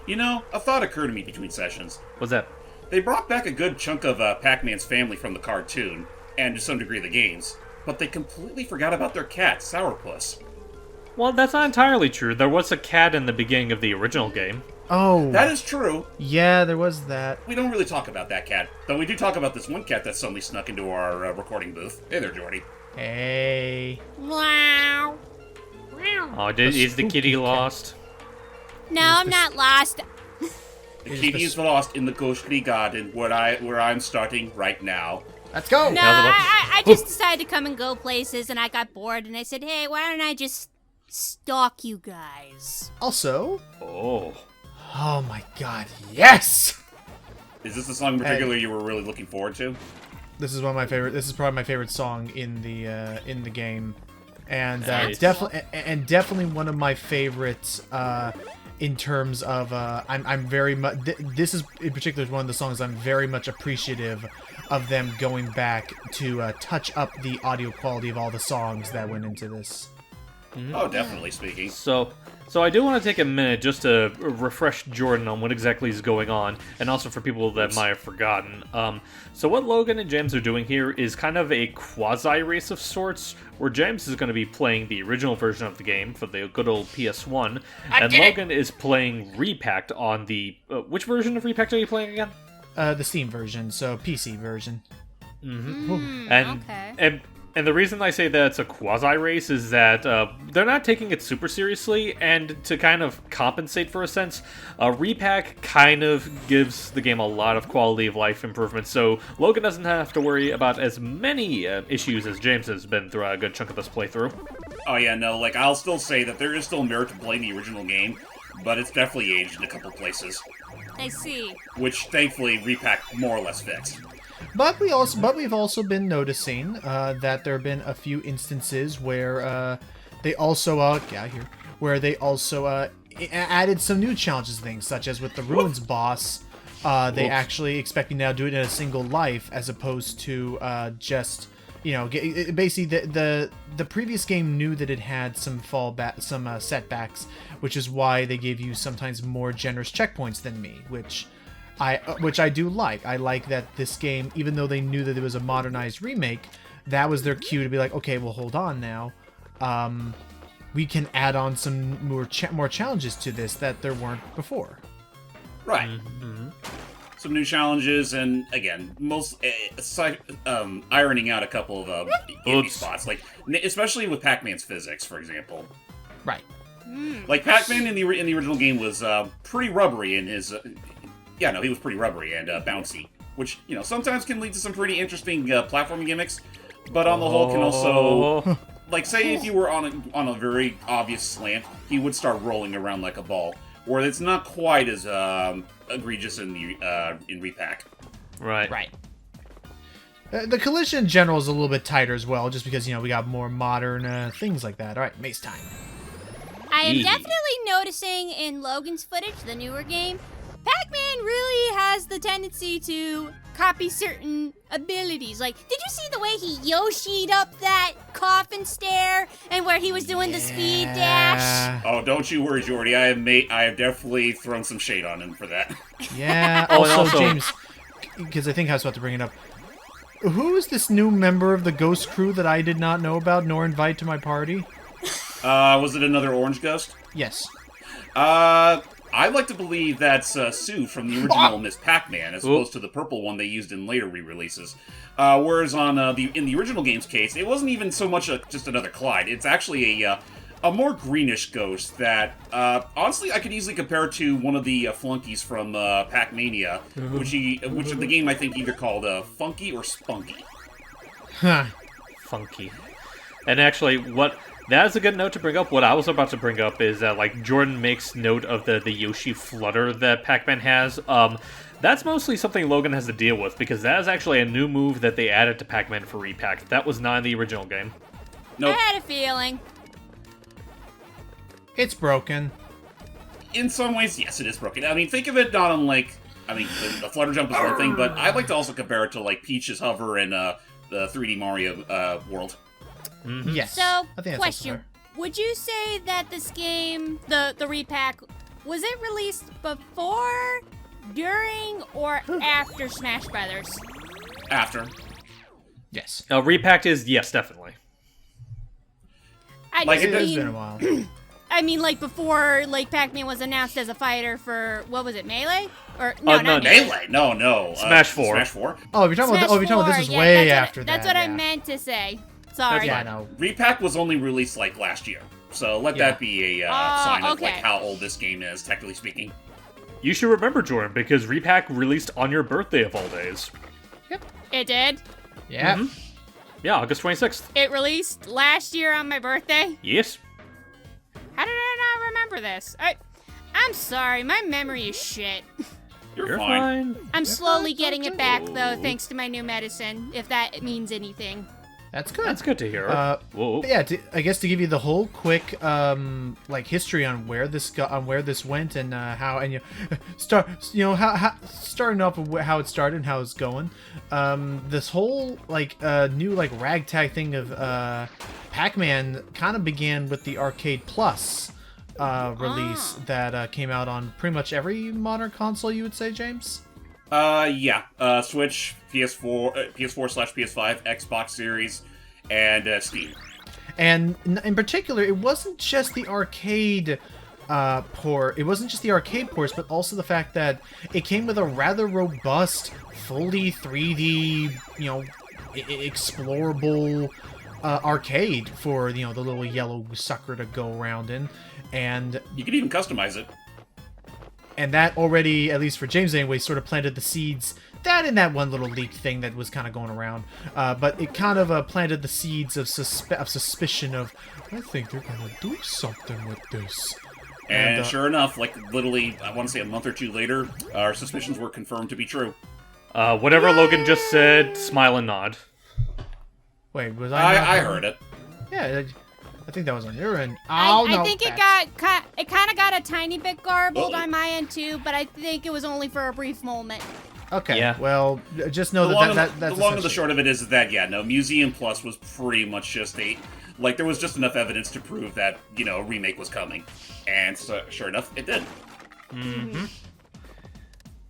You know, a thought occurred to me between sessions. What's that? They brought back a good chunk of Pac-Man's family from the cartoon, and to some degree the games, but they completely forgot about their cat, Sourpuss. Well, that's not entirely true. There was a cat in the beginning of the original game. Oh. That is true. Yeah, there was that. We don't really talk about that cat, though we do talk about this one cat that suddenly snuck into our recording booth. Hey there, Jordy. Hey. Wow. Oh, is the kitty lost? No, I'm not lost. The kitty is lost in the ghostly garden where I'm starting right now. Let's go. No, I just decided to come and go places, and I got bored, and I said, hey, why don't I just stalk you guys? Also. Oh. Oh my god, yes! Is this the song in particular you were really looking forward to? This is one of my favorite. This is probably my favorite song in the game, and Nice. definitely one of my favorites. In terms of, I'm very much. This is in particular one of the songs I'm very much appreciative of them going back to touch up the audio quality of all the songs that went into this. Mm-hmm. Oh, definitely speaking. So I do want to take a minute just to refresh Jordan on what exactly is going on, and also for people that might have forgotten. So what Logan and James are doing here is kind of a quasi-race of sorts, where James is going to be playing the original version of the game for the good old PS1, and Logan is playing Re-Pac on the... which version of Re-Pac are you playing again? The Steam version, so PC version. Okay. And the reason I say that it's a quasi-race is that they're not taking it super seriously, and to kind of compensate for a sense, Re-Pac kind of gives the game a lot of quality of life improvements, so Logan doesn't have to worry about as many issues as James has been throughout a good chunk of this playthrough. Oh yeah, no, like, I'll still say that there is still merit to playing the original game, but it's definitely aged in a couple places. I see. Which, thankfully, Re-Pac more or less fixed. But we've also been noticing that there have been a few instances where they also added some new challenges and things, such as with the Ruins boss. They actually expect you now to do it in a single life as opposed to just basically the previous game knew that it had some setbacks, which is why they gave you sometimes more generous checkpoints than me, which I do like. I like that this game, even though they knew that it was a modernized remake, that was their cue to be like, okay, well, hold on now. We can add on some more challenges to this that there weren't before. Right. Mm-hmm. Some new challenges, and again, ironing out a couple of iffy spots, like especially with Pac-Man's physics, for example. Right. Like Pac-Man in the original game was pretty rubbery in his. He was pretty rubbery and bouncy, which, sometimes can lead to some pretty interesting platforming gimmicks, but on the whole can also, like, say if you were on a very obvious slant, he would start rolling around like a ball, where it's not quite as egregious in Re-Pac. Right. The collision in general is a little bit tighter as well, just because, we got more modern things like that. All right, Mace time. I am definitely noticing in Logan's footage, the newer game, Pac-Man really has the tendency to copy certain abilities. Like, did you see the way he Yoshi'd up that coffin stair and where he was doing the speed dash? Oh, don't you worry, Jordy. I have definitely thrown some shade on him for that. Yeah. Also, James, because I think I was about to bring it up. Who is this new member of the Ghost Crew that I did not know about nor invite to my party? Was it another orange ghost? Yes. I'd like to believe that's Sue from the original Miss Pac-Man, as opposed to the purple one they used in later re-releases. Whereas on in the original game's case, it wasn't even so much just another Clyde. It's actually a more greenish ghost that, honestly, I could easily compare to one of the flunkies from Pac-Mania, which in the game I think either called Funky or Spunky. Huh. Funky. And actually, that's a good note to bring up. What I was about to bring up is that, like, Jordan makes note of the Yoshi flutter that Pac-Man has. That's mostly something Logan has to deal with, because that is actually a new move that they added to Pac-Man for Re-Pac. That was not in the original game. Nope. I had a feeling. It's broken. In some ways, yes, it is broken. I mean, think of it not unlike... the flutter jump is one thing, but I'd like to also compare it to, like, Peach's hover in the 3D Mario world. Mm-hmm. Yes. So, I think that's question. Would you say that this game, the Re-Pac, was it released before, during, or after Smash Brothers? After. Yes. Re-Pac is, yes, definitely. I Like, just It's mean, been a while. I mean, like before, like Pac-Man was announced as a fighter for what was it, Melee? Or no, no, not Melee. Melee? No. Smash 4. Smash 4? Oh, you're talking Smash about. Oh, you're talking about 4, this is yeah, way that's after what, that. That's what I yeah. meant to say. Sorry. Yeah, no. Re-Pac was only released like last year, so let Yeah. that be a sign of okay. like how old this game is, technically speaking. You should remember, Jordan, because Re-Pac released on your birthday of all days. It did. Yeah. Mhm. Yeah, August 26th. It released last year on my birthday. Yes. How did I not remember this? I'm sorry, my memory is shit. You're fine. I'm slowly getting it back though, thanks to my new medicine, if that means anything. That's good. That's good to hear. Whoa. But yeah, I guess to give you the whole quick like history on where this went and how and starting off with how it started and how it's going. This whole like new like ragtag thing of Pac-Man kind of began with the Arcade Plus release that came out on pretty much every modern console. You would say, James? Yeah. Switch, PS4, PS4/PS5, Xbox Series, and Steam. And in particular, it wasn't just the arcade port. It wasn't just the arcade ports, but also the fact that it came with a rather robust, fully 3D, explorable arcade for the little yellow sucker to go around in, and You could even customize it. and that already, at least for James anyway, sort of planted the seeds. That and that one little leak thing that was kind of going around, but it kind of planted the seeds of suspicion of, I think they're gonna do something with this. And sure enough, like literally, I want to say a month or two later, our suspicions were confirmed to be true. Whatever Logan just said, smile and nod. Wait, was I? I heard it. Yeah, I think that was on your end. I Oh no! think it kind of got a tiny bit garbled on my end too, but I think it was only for a brief moment. Okay. Yeah. Well, just know The that's long and the essentially- short of it is that, yeah, no, Museum Plus was pretty much just there was just enough evidence to prove that, a remake was coming. And so, sure enough, it did. Mm-hmm.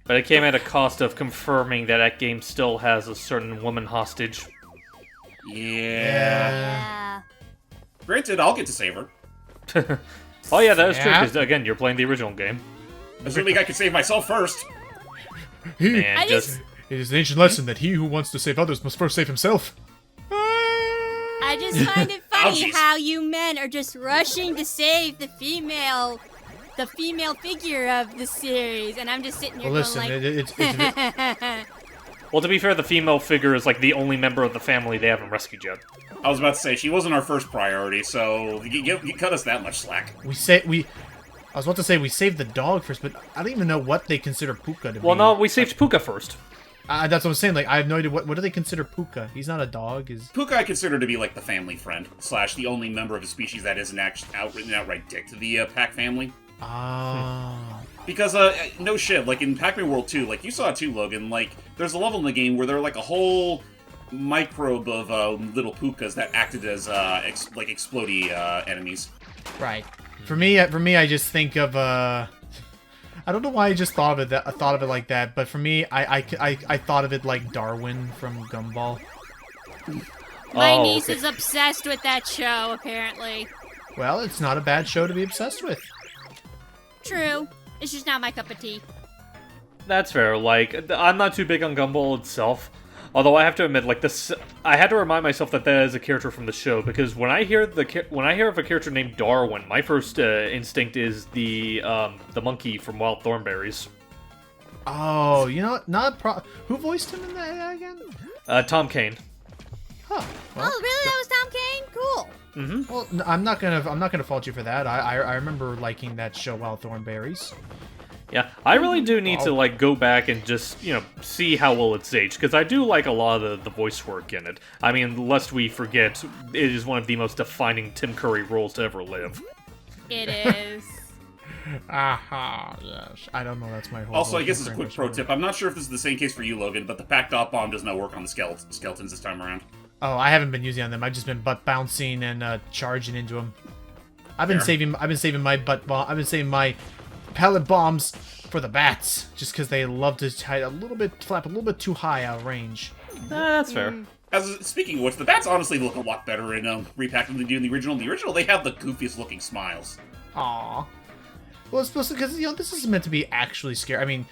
But it came at a cost of confirming that game still has a certain woman hostage. Yeah. Yeah. Granted, I'll get to save her. Oh yeah, that is true, Yeah. because again, you're playing the original game. Assuming I could save myself first. And I just- It is an ancient lesson that he who wants to save others must first save himself. I just find it funny Ouchies. how you men are just rushing to save the female figure of the series, and I'm just sitting here Well, listen, going it's Well, to be fair, the female figure is like the only member of the family they haven't rescued yet. I was about to say, she wasn't our first priority, so you cut us that much slack. I was about to say we saved the dog first, but I don't even know what they consider Puka to be. Well, no, we saved Puka first. That's what I'm saying. Like, I have no idea what do they consider Puka? He's not a dog. Puka I consider to be like the family friend, / the only member of a species that isn't actually outright dick to the Pac family. Ah. Because, no shit, like in Pac-Man World 2, like you saw it too, Logan, like there's a level in the game where there are like a whole microbe of little Pukas that acted as explodey enemies. Right. For me, I just think of I don't know why I just thought of it like that, but for me, I thought of it like Darwin from Gumball. My Oh, niece okay. is obsessed with that show, apparently. Well, it's not a bad show to be obsessed with. True. It's just not my cup of tea. That's fair. Like, I'm not too big on Gumball itself. Although I have to admit, like this, I had to remind myself that is a character from the show, because when I hear of a character named Darwin, my first instinct is the monkey from Wild Thornberries. Oh, you know what? Who voiced him in that again? Tom Kane. Huh. Well, Oh, really? That was Tom Kane? Cool. Mm-hmm. well, I'm not gonna fault you for that. I remember liking that show, Wild Thornberries. Yeah, I really do need to like go back and just see how well it's aged, because I do like a lot of the voice work in it. I mean, lest we forget, it is one of the most defining Tim Curry roles to ever live. It is. Aha, yes. I don't know. That's my whole. Also, I guess voice as a for quick English pro word. tip, I'm not sure if this is the same case for you, Logan, but the Pac-Dot-Bomb does not work on the skeletons this time around. Oh, I haven't been using on them. I've just been butt bouncing and charging into them. I've been Fair. saving my butt bomb. I've been saving my pellet bombs for the bats, just because they love to flap a little bit too high out of range. That's fair. Speaking of which, the bats honestly look a lot better in Re-Pac than they do in the original. In the original, they have the goofiest looking smiles. Aww. Well, it's supposed to, because this is meant to be actually scary. I mean,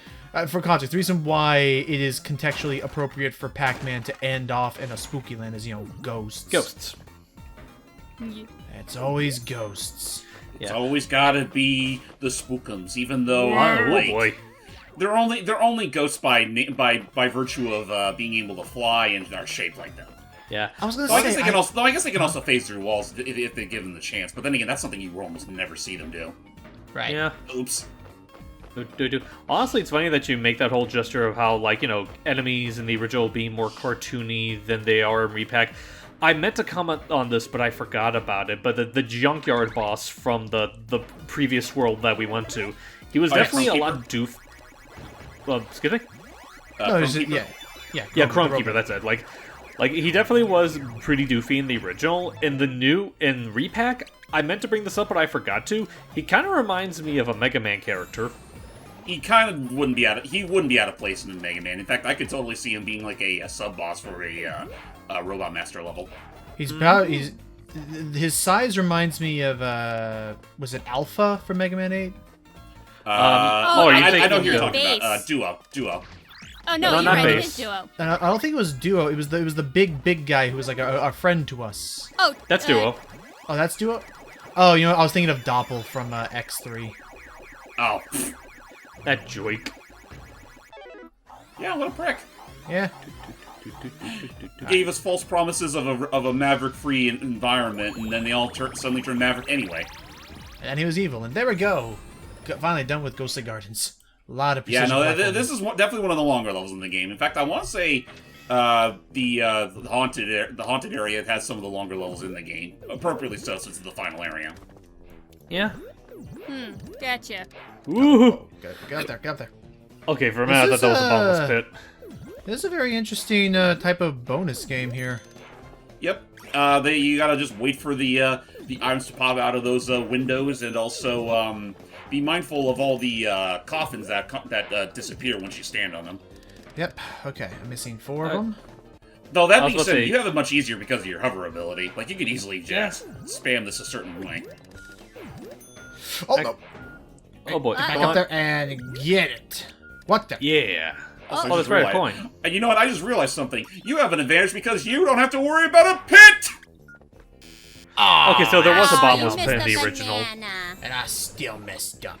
for context, the reason why it is contextually appropriate for Pac-Man to end off in a spooky land is, ghosts. Ghosts. It's always ghosts. It's always gotta be the Spookums, even though boy. they're only ghosts by virtue of being able to fly and are shaped like them. Yeah. I was gonna So I say, guess they can also phase through walls if they give them the chance. But then again, that's something you almost never see them do. right. Yeah. Oops. Honestly, it's funny that you make that whole gesture of how, enemies in the original being more cartoony than they are in Re-Pac. I meant to comment on this, but I forgot about it. But the junkyard boss from the previous world that we went to, he was definitely a lot doof. Excuse me? Yeah, Chromekeeper, that's it. Like he definitely was pretty doofy in the original. In Re-Pac, I meant to bring this up, but I forgot to. He kind of reminds me of a Mega Man character. He kind of wouldn't be out of place in Mega Man. In fact, I could totally see him being like a sub boss for a Robot Master level. His size reminds me of was it Alpha from Mega Man 8? I know who you're talking about. Duo. Oh no, you're right. It is Duo. I don't think it was Duo. It was the big guy who was like a friend to us. Oh, That's Duo. Oh, that's Duo. Oh, I was thinking of Doppel from X3. Oh. That joik. Yeah, what a prick. Yeah. Gave us false promises of a Maverick-free environment, and then they all suddenly turned Maverick anyway. And he was evil, and there we go. Finally done with Ghostly Gardens. A lot of precision. Yeah, no, this is definitely one of the longer levels in the game. In fact, I want to say the haunted area has some of the longer levels in the game, appropriately so since it's the final area. Yeah. Gotcha. Ooh. Get up there. Okay, for a minute I thought that was a bottomless pit. This is a very interesting type of bonus game here. Yep. You gotta just wait for the items to pop out of those windows, and also be mindful of all the coffins that disappear once you stand on them. Yep. Okay, I'm missing 4 of them. Though that being said, you have it much easier because of your hover ability. Like, you could easily just spam this a certain way. Oh, no. Oh boy. Back up there and get it. What the? Yeah. Oh, that's right, a coin. And you know what? I just realized something. You have an advantage because you don't have to worry about a pit! Okay, so there was a bottomless you pit in the missed a original. banana. And I still messed up.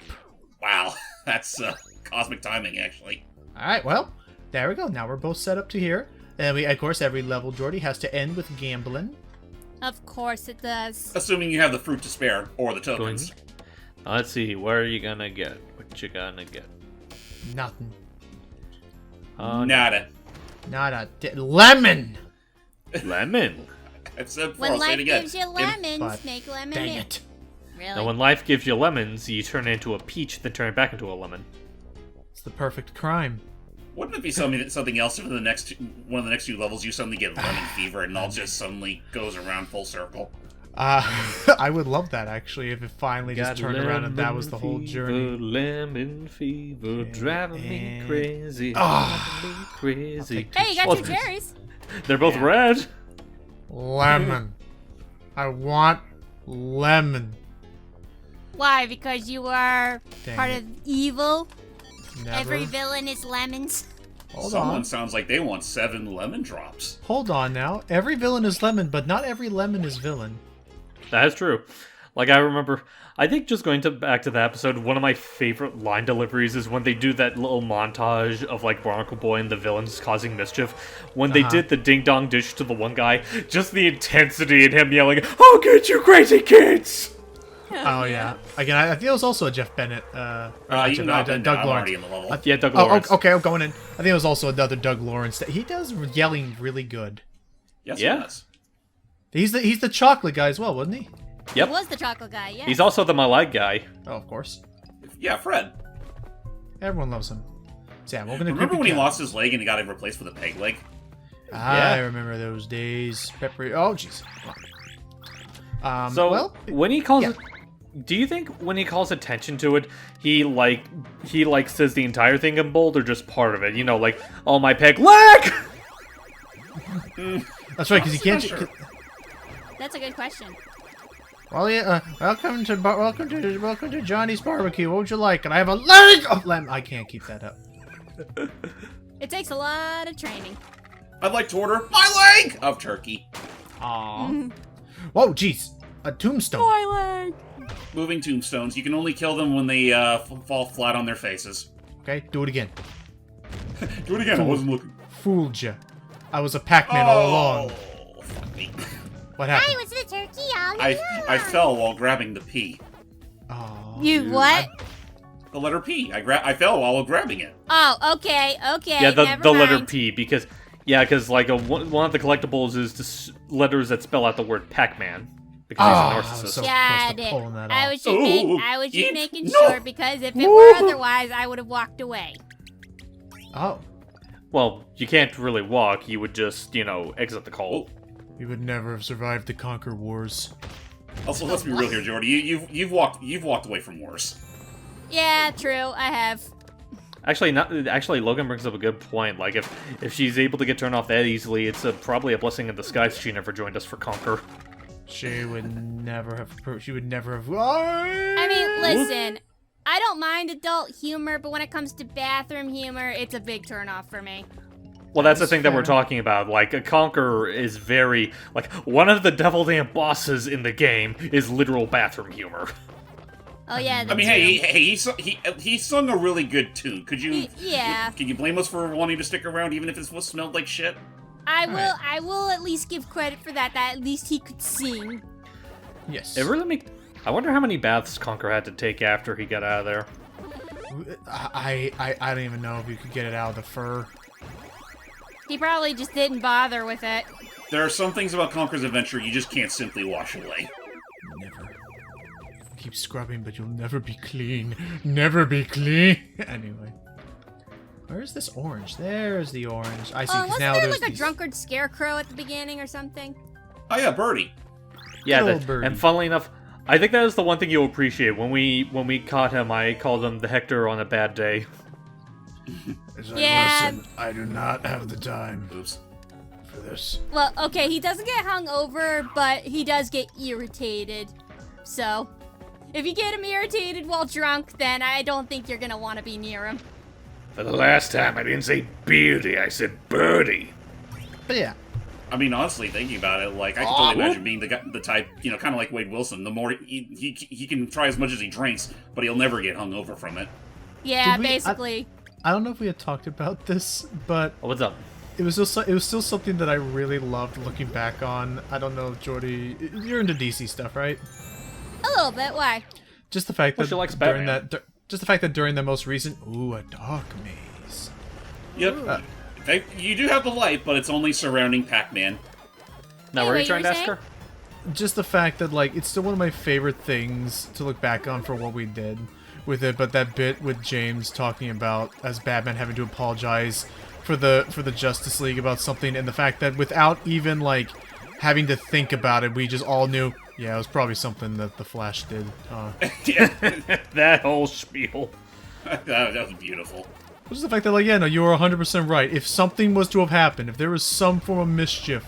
Wow, that's cosmic timing, actually. Alright, well, there we go. Now we're both set up to here. And of course, every level, Jordy, has to end with gambling. Of course it does. Assuming you have the fruit to spare, or the tokens. Let's see, what are you gonna get? What you gonna get? Nothing. Nada. Not a lemon! Lemon. I've said before, When I'll say it life again. gives you lemons, But make Dang lemonade. it. Really? Now, when life gives you lemons, you turn it into a peach, then turn it back into a lemon. It's the perfect crime. Wouldn't it be something else if in one of the next 2 levels you suddenly get lemon fever and it all just suddenly goes around full circle? I would love that, actually, if it finally just turned around and that was the whole journey. Lemon fever, driving me crazy. Ah. Driving me crazy. Hey, you got 2 cherries. They're both red. Lemon. I want lemon. Why? Because you are Dang part it. of evil? Never. Every villain is lemons? Someone sounds like they want 7 lemon drops. Hold on now. Every villain is lemon, but not every lemon is villain. That is true. Like, I remember, I think just going back to the episode, one of my favorite line deliveries is when they do that little montage of, like, Barnacle Boy and the villains causing mischief. When they did the ding-dong dish to the one guy, just the intensity in him yelling, "I'll get you crazy kids!" Oh, yeah. Again, I think it was also a Jeff Bennett. You can knock them Doug down, I'm Lawrence. already in the level. Yeah, Doug Oh, Lawrence. okay, I'm going in. I think it was also another Doug Lawrence. He does yelling really good. Yes, Yeah. he does. He's the chocolate guy as well, wasn't he? Yep. He was the chocolate guy, yeah. He's also the Malay guy. Oh, of course. Yeah, Fred. Everyone loves him. So yeah, I'm opening Remember when he lost his leg and he got it replaced with a peg leg? I remember those days. Peppery. Oh, jeez. So, well, when he calls yeah. it... do you think when he calls attention to it, he says the entire thing in bold or just part of it? You know, like, oh my peg leg. That's right, because you can't. Sure. That's a good question. Well, yeah. Welcome to Johnny's barbecue. What would you like? And I have a leg of lamb. I can't keep that up. It takes a lot of training. I'd like to order my leg of turkey. Aww. Whoa, jeez. A tombstone. My leg. Moving tombstones. You can only kill them when they fall flat on their faces. Okay, do it again. Do it again. I wasn't looking. Fooled ya. I was a Pac-Man all along. Fuck me. What happened? I was the turkey all I fell while grabbing the P. Oh, You dude. what? The letter P. I fell while grabbing it. Oh, okay. Yeah, Never the letter mind. P, because like one of the collectibles is the letters that spell out the word Pac-Man, because Ah, he's a narcissist. so Got close to it. pulling that I off. was just, Eat. making No. sure, because if it were otherwise, I would have walked away. Oh, Well, you can't really walk. You would just, exit the call. you would never have survived the Conquer Wars. Also, let's be real here, Jordy. You've walked away from worse. Yeah, true. I have. Actually, Logan brings up a good point. Like, if she's able to get turned off that easily, it's probably a blessing in disguise she never joined us for Conquer. She would never have. I mean, listen. I don't mind adult humor, but when it comes to bathroom humor, it's a big turnoff for me. Well, that's the That's thing that we're fair. talking about. Like, a Conqueror is very... Like, one of the devil damn bosses in the game is literal bathroom humor. Oh yeah. I mean, hey, he sung a really good tune. Could you? Yeah. Can you blame us for wanting to stick around even if it smelled like shit? I will at least give credit for that. That at least he could sing. Yes. It really I wonder how many baths Conqueror had to take after he got out of there. I don't even know if you could get it out of the fur. He probably just didn't bother with it. There are some things about Conqueror's Adventure you just can't simply wash away. Never. Keep scrubbing, but you'll never be clean. Never be clean. Anyway. Where's this orange? There's the orange. I see, Oh, because wasn't now there there's like a these... drunkard scarecrow at the beginning or something? Oh yeah, Birdie. Yeah, Good old birdie. and funnily enough, I think that is the one thing you'll appreciate. When we caught him, I called him the Hector on a bad day. Yeah. Listen, I do not have the time Oops. for this. Well, okay, he doesn't get hung over, but he does get irritated. So, if you get him irritated while drunk, then I don't think you're gonna want to be near him. For the last time, I didn't say Beardy, I said Birdie. But yeah. I mean, honestly, thinking about it, like I can totally imagine being the type, kind of like Wade Wilson. The more he can try as much as he drinks, but he'll never get hungover from it. Yeah, Did we- basically. I don't know if we had talked about this, but Oh, what's up? it was still something that I really loved looking back on. I don't know, Jordy, you're into DC stuff, right? A little bit. Why? Just the fact Well, that she likes during Batman. just the fact that during the most recent, a dark maze. Yep. In fact, you do have the light, but it's only surrounding Pac-Man. Now, Hey, were what you you trying to were ask saying? her? Just the fact that it's still one of my favorite things to look back on for what we did with it. But that bit with James talking about as Batman having to apologize for the Justice League about something, and the fact that without even having to think about it, we just all knew. Yeah, it was probably something that the Flash did. Yeah, That whole spiel. that was beautiful. Just the fact that you were 100% right. If something was to have happened, if there was some form of mischief,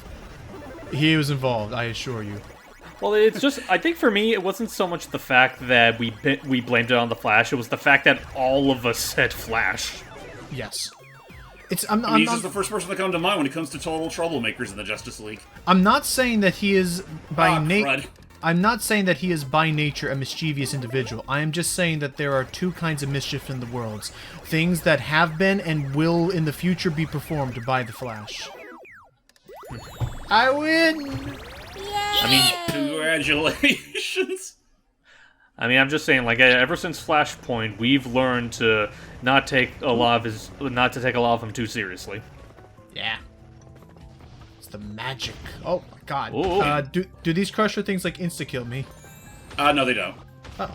he was involved. I assure you. Well, it's just, I think for me, it wasn't so much the fact that we blamed it on the Flash, it was the fact that all of us said Flash. Yes. He's just the first person to come to mind when it comes to total troublemakers in the Justice League. I'm not saying that he is by nature. crud. I'm not saying that he is by nature a mischievous individual. I am just saying that there are two kinds of mischief in the world. Things that have been and will in the future be performed by the Flash. I win! Congratulations. I mean, I'm just saying, ever since Flashpoint, we've learned to not take a lot of him too seriously. Yeah. It's the magic. Oh my god. Ooh. Do these crusher things insta-kill me? No, they don't. Oh.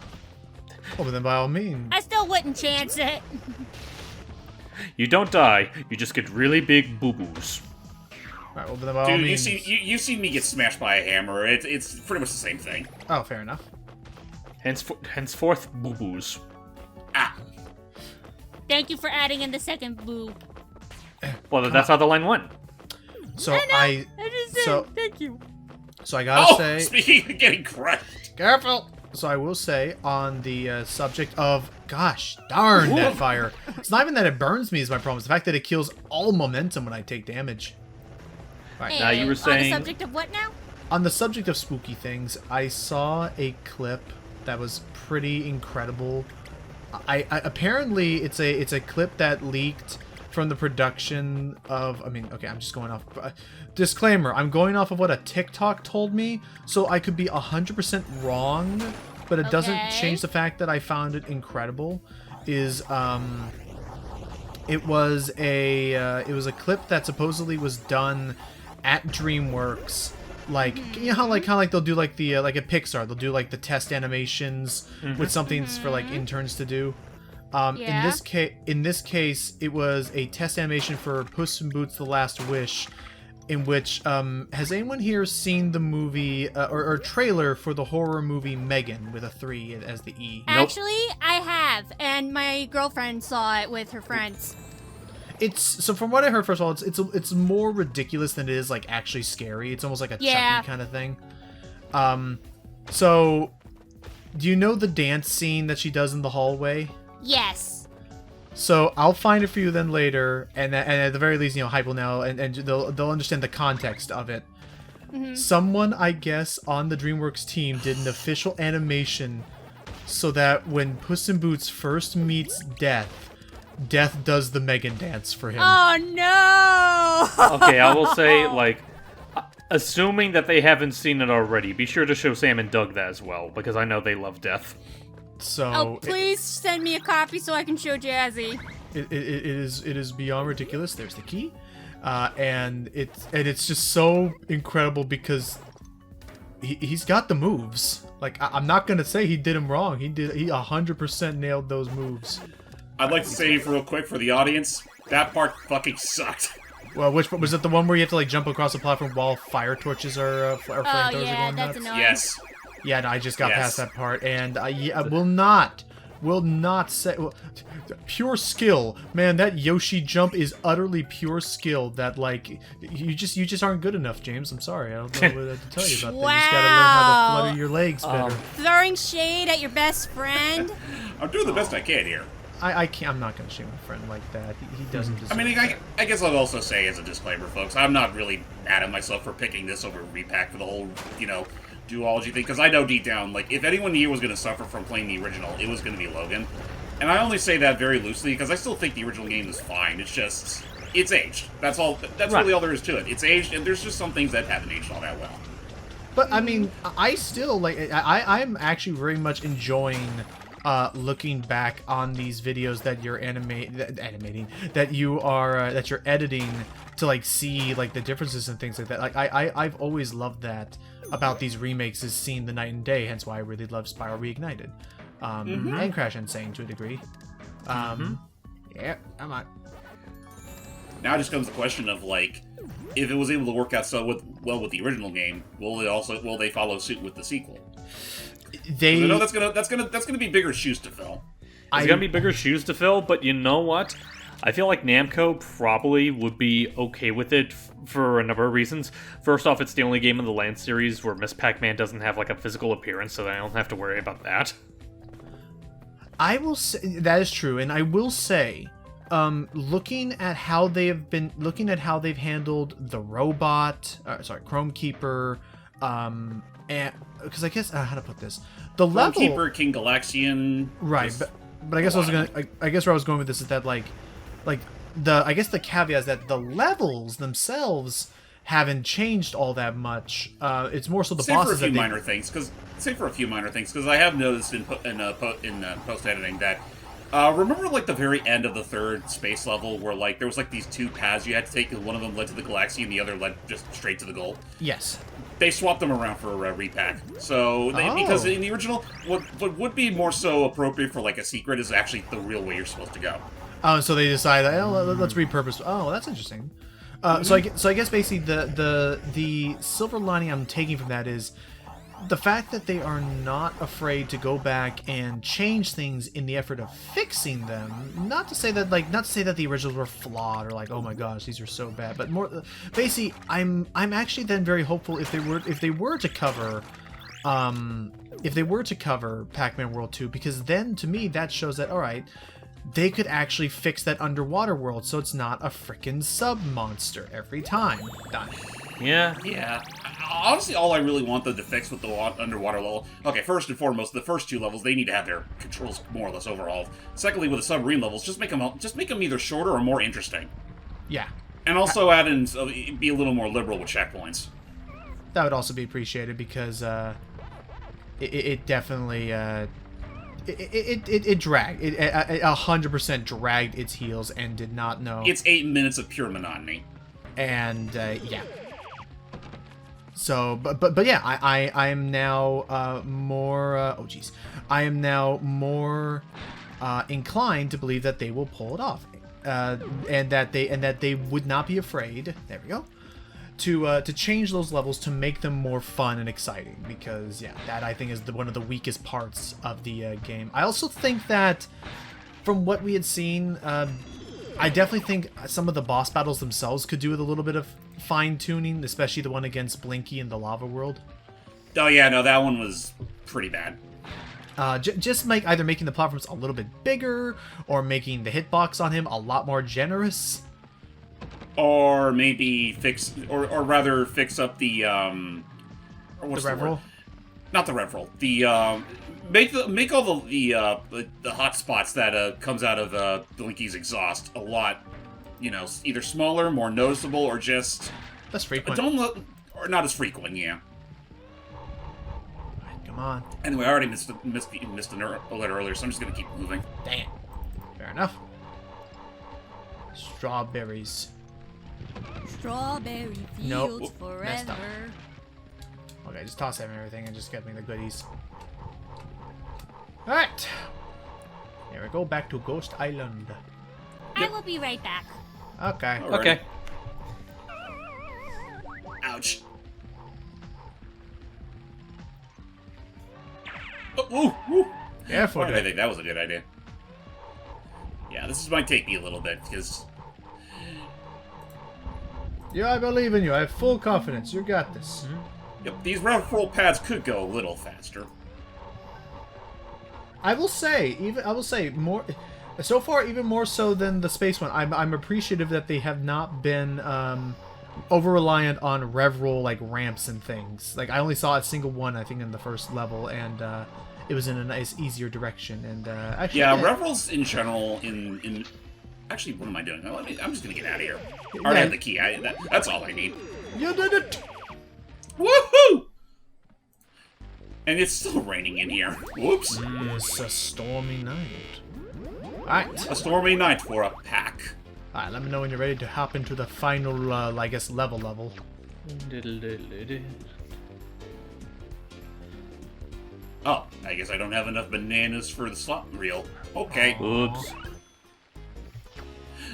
Well, then by all means. I still wouldn't chance it. You don't die, you just get really big boo-boos. Alright, well, then by all Dude, means. you've seen me get smashed by a hammer. It's pretty much the same thing. Oh, fair enough. Henceforth, boo-boos. Ah. Thank you for adding in the second boo. Well, that's how the line went. So I just said thank you. So I gotta say, speaking of getting crushed. careful. So I will say on the subject of, gosh darn that fire. It's not even that it burns me is my problem. It's the fact that it kills all momentum when I take damage. Right. Now you were saying... On the subject of what now? On the subject of spooky things, I saw a clip that was pretty incredible. I apparently it's a clip that leaked from the production of, I mean, okay, I'm just going off. Disclaimer, I'm going off of what a TikTok told me, so I could be 100% wrong, but it doesn't change the fact that I found it incredible. It was a clip that supposedly was done at DreamWorks. Like, you know how like they'll do like the like at Pixar, they'll do like the test animations with something for like interns to do. In this case, it was a test animation for Puss in Boots: The Last Wish, in which has anyone here seen the movie or trailer for the horror movie Megan with a 3 as the E? Actually, I have, and my girlfriend saw it with her friends. So from what I heard, first of all, it's more ridiculous than it is like actually scary. It's almost like a Chucky kind of thing. So do you know the dance scene that she does in the hallway? Yes. So I'll find it for you then later, and at the very least, you know, Hype will know, and they'll understand the context of it. Someone, I guess, on the DreamWorks team did an official animation so that when Puss in Boots first meets Death does the Megan dance for him. Oh no! Okay, I will say, like, assuming that they haven't seen it already, be sure to show Sam and Doug that as well, because I know they love Death. So please send me a copy so I can show Jazzy. It is beyond ridiculous. There's the key, and it's just so incredible because he's got the moves. Like I'm not gonna say he did him wrong. He 100% nailed those moves. I'd like to say real quick for the audience, that part fucking sucked. Well, which was it? The one where you have to like jump across the platform while fire torches are flamethrowers are going that's nuts? annoying. Yes. Yeah, no, I just got past that part, and I will not say pure skill, man. That Yoshi jump is utterly pure skill. That like you just aren't good enough, James. I'm sorry, I don't know what to tell you about that. You just gotta learn how to flutter your legs better. Throwing shade at your best friend. I'm doing the best I can here. I can't. I'm not gonna shame a friend like that. He doesn't deserve. I mean, I guess I'll also say as a disclaimer, folks, I'm not really mad at myself for picking this over Re-Pac for the whole, duology thing, because I know deep down, like, if anyone here was going to suffer from playing the original, it was going to be Logan. And I only say that very loosely, because I still think the original game is fine. It's just, it's aged. That's all. That's really all there is to it. It's aged, and there's just some things that haven't aged all that well. But, I mean, I still, like, I'm actually very much enjoying looking back on these videos that you're that you're editing to like see like the differences and things like that. Like I've always loved that about these remakes, is seeing the night and day. Hence why I really love Spyro Reignited, and Crash Insane to a degree. Yeah, I'm not. Now just comes the question of like, if it was able to work out so well with the original game, will they follow suit with the sequel? I know that's gonna be bigger shoes to fill. It's gonna be bigger shoes to fill, but you know what? I feel like Namco probably would be okay with it for a number of reasons. First off, it's the only game in the Land series where Miss Pac-Man doesn't have like a physical appearance, so I don't have to worry about that. I will say that is true, and I will say, looking at how they've handled the robot, Chrome Keeper, and because I guess how to put this, the Chrome level Keeper, King Galaxian, right? But I guess I guess where I was going with this is that like the caveat is that the levels themselves haven't changed all that much. It's more so the bosses. Save for a few minor things, because I have noticed in post editing that remember like the very end of the third space level where like there was like these two paths you had to take, and one of them led to the galaxy and the other led just straight to the goal. Yes. They swapped them around for a Re-Pac. So, because in the original, what would be more so appropriate for like a secret is actually the real way you're supposed to go. Oh, so they decided, let's repurpose. Oh, that's interesting. So I guess basically the silver lining I'm taking from that is the fact that they are not afraid to go back and change things in the effort of fixing them, not to say that the originals were flawed or like, oh my gosh, these are so bad, but more basically, I'm actually then very hopeful if they were to cover Pac-Man World 2, because then to me that shows that, all right, they could actually fix that underwater world so it's not a freaking sub monster every time. Done. Yeah. Honestly, all I really want them to fix with the underwater level... Okay, first and foremost, the first two levels, they need to have their controls more or less overhauled. Secondly, with the submarine levels, just make them either shorter or more interesting. Yeah. And also add in... be a little more liberal with checkpoints. That would also be appreciated because it definitely... It dragged. It 100% dragged its heels and did not know. It's 8 minutes of pure monotony. And, yeah. So, but yeah, I am now more I am now more inclined to believe that they will pull it off, and that they would not be afraid. There we go. To change those levels to make them more fun and exciting, because yeah, that I think is one of the weakest parts of the game. I also think that from what we had seen, I definitely think some of the boss battles themselves could do with a little bit of fine-tuning, especially the one against Blinky in the lava world. Oh yeah, no, that one was pretty bad. Just either making the platforms a little bit bigger, or making the hitbox on him a lot more generous. Or maybe fix up the what's the rev roll? Not the rev roll. The make all the hot spots that comes out of Blinky's exhaust a lot, either smaller, more noticeable, or just less frequent. Or not as frequent, yeah. Right, come on. Anyway, I already missed an alert earlier, so I'm just gonna keep moving. Dang it. Fair enough. Strawberries. Strawberry fields Nope. forever. Messed up. Okay, just toss them and everything and just get me the goodies. Alright. Here we go, back to Ghost Island. I will be right back. Okay. Alright. Okay. Ouch. Oh, ooh. Careful. Why did I think that was a good idea? Yeah, this might take me a little bit, because... Yeah, I believe in you. I have full confidence. You got this. Yep, these rev roll pads could go a little faster. I will say more. So far, even more so than the space one. I'm appreciative that they have not been over reliant on rev roll like ramps and things. Like I only saw a single one, I think, in the first level, and it was in a nice, easier direction. And actually, yeah, rev rolls in general in. Actually, what am I doing? I'm just gonna get out of here. I already have the key. That's all I need. You did it! Woohoo! And it's still raining in here. Whoops. It's a stormy night. Alright. A stormy night for a pack. Alright, let me know when you're ready to hop into the final, I guess, level. Oh, I guess I don't have enough bananas for the slot reel. Okay. Oops.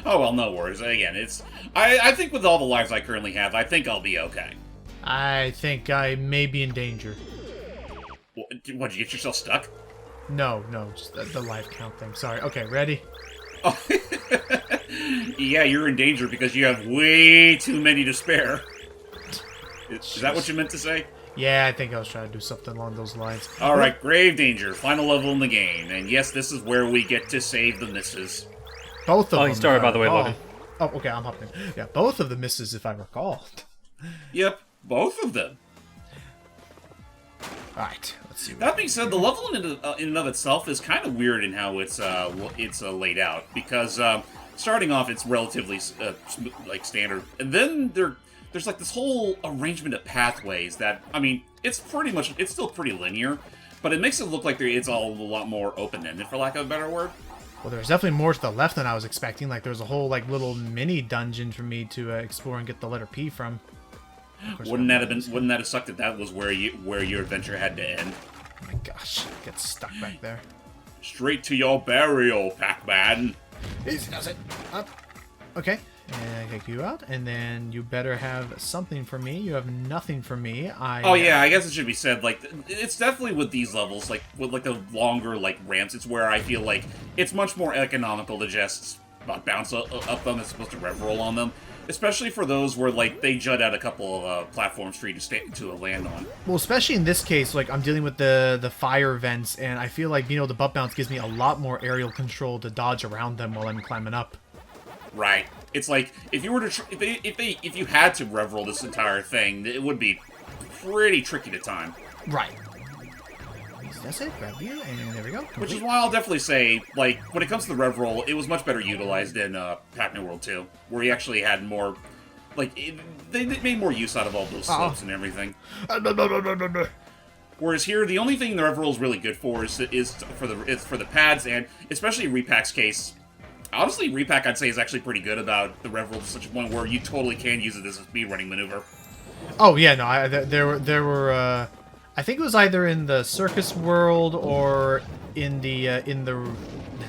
Oh well, no worries. Again, I think with all the lives I currently have, I think I'll be okay. I think I may be in danger. What, did you get yourself stuck? No, just the life count thing. Sorry. Okay, ready? Oh. Yeah, you're in danger because you have way too many to spare. Is that what you meant to say? Yeah, I think I was trying to do something along those lines. Alright, grave danger. Final level in the game. And yes, this is where we get to save the misses. Both of them. Oh, he started, by the way, Logan. Oh, okay, I'm hopping. Yeah, both of the misses, if I recall. Yep, both of them. Alright, let's see. That being said, the level in and of itself is kind of weird in how it's laid out. Because starting off, it's relatively like standard. And then there's like this whole arrangement of pathways that, I mean, it's still pretty linear. But it makes it look like it's all a lot more open-ended, for lack of a better word. Well, there's definitely more to the left than I was expecting. Like, there's a whole, like, little mini dungeon for me to explore and get the letter P from. Wouldn't that have sucked if that was where your adventure had to end? Oh my gosh, get stuck back there. Straight to your burial, Pac-Man. Easy does it. Up. Okay. And I kick you out, and then you better have something for me. You have nothing for me. Oh yeah, I guess it should be said, like, it's definitely with these levels, like, with, like, the longer, like, ramps, it's where I feel like it's much more economical to just bounce up them as opposed to rev roll on them. Especially for those where, like, they jut out a couple of platforms for you to land on. Well, especially in this case, like, I'm dealing with the fire vents, and I feel like being able to butt bounce gives me a lot more aerial control to dodge around them while I'm climbing up. Right. It's like, if you were to, if you had to rev roll this entire thing, it would be pretty tricky to time. Right. That's it, grab you, and there we go. Which is why I'll definitely say, like, when it comes to the rev roll, it was much better utilized in Pac-Man World 2, where you actually had more, like, they made more use out of all those slopes and everything. Whereas here, the only thing the rev roll is really good for is for the pads, and especially in Re-Pac's case. Honestly, Re-Pac, I'd say, is actually pretty good about the rev roll to such a point where you totally can use it as a speedrunning maneuver. Oh yeah, no, there were I think it was either in the circus world or in the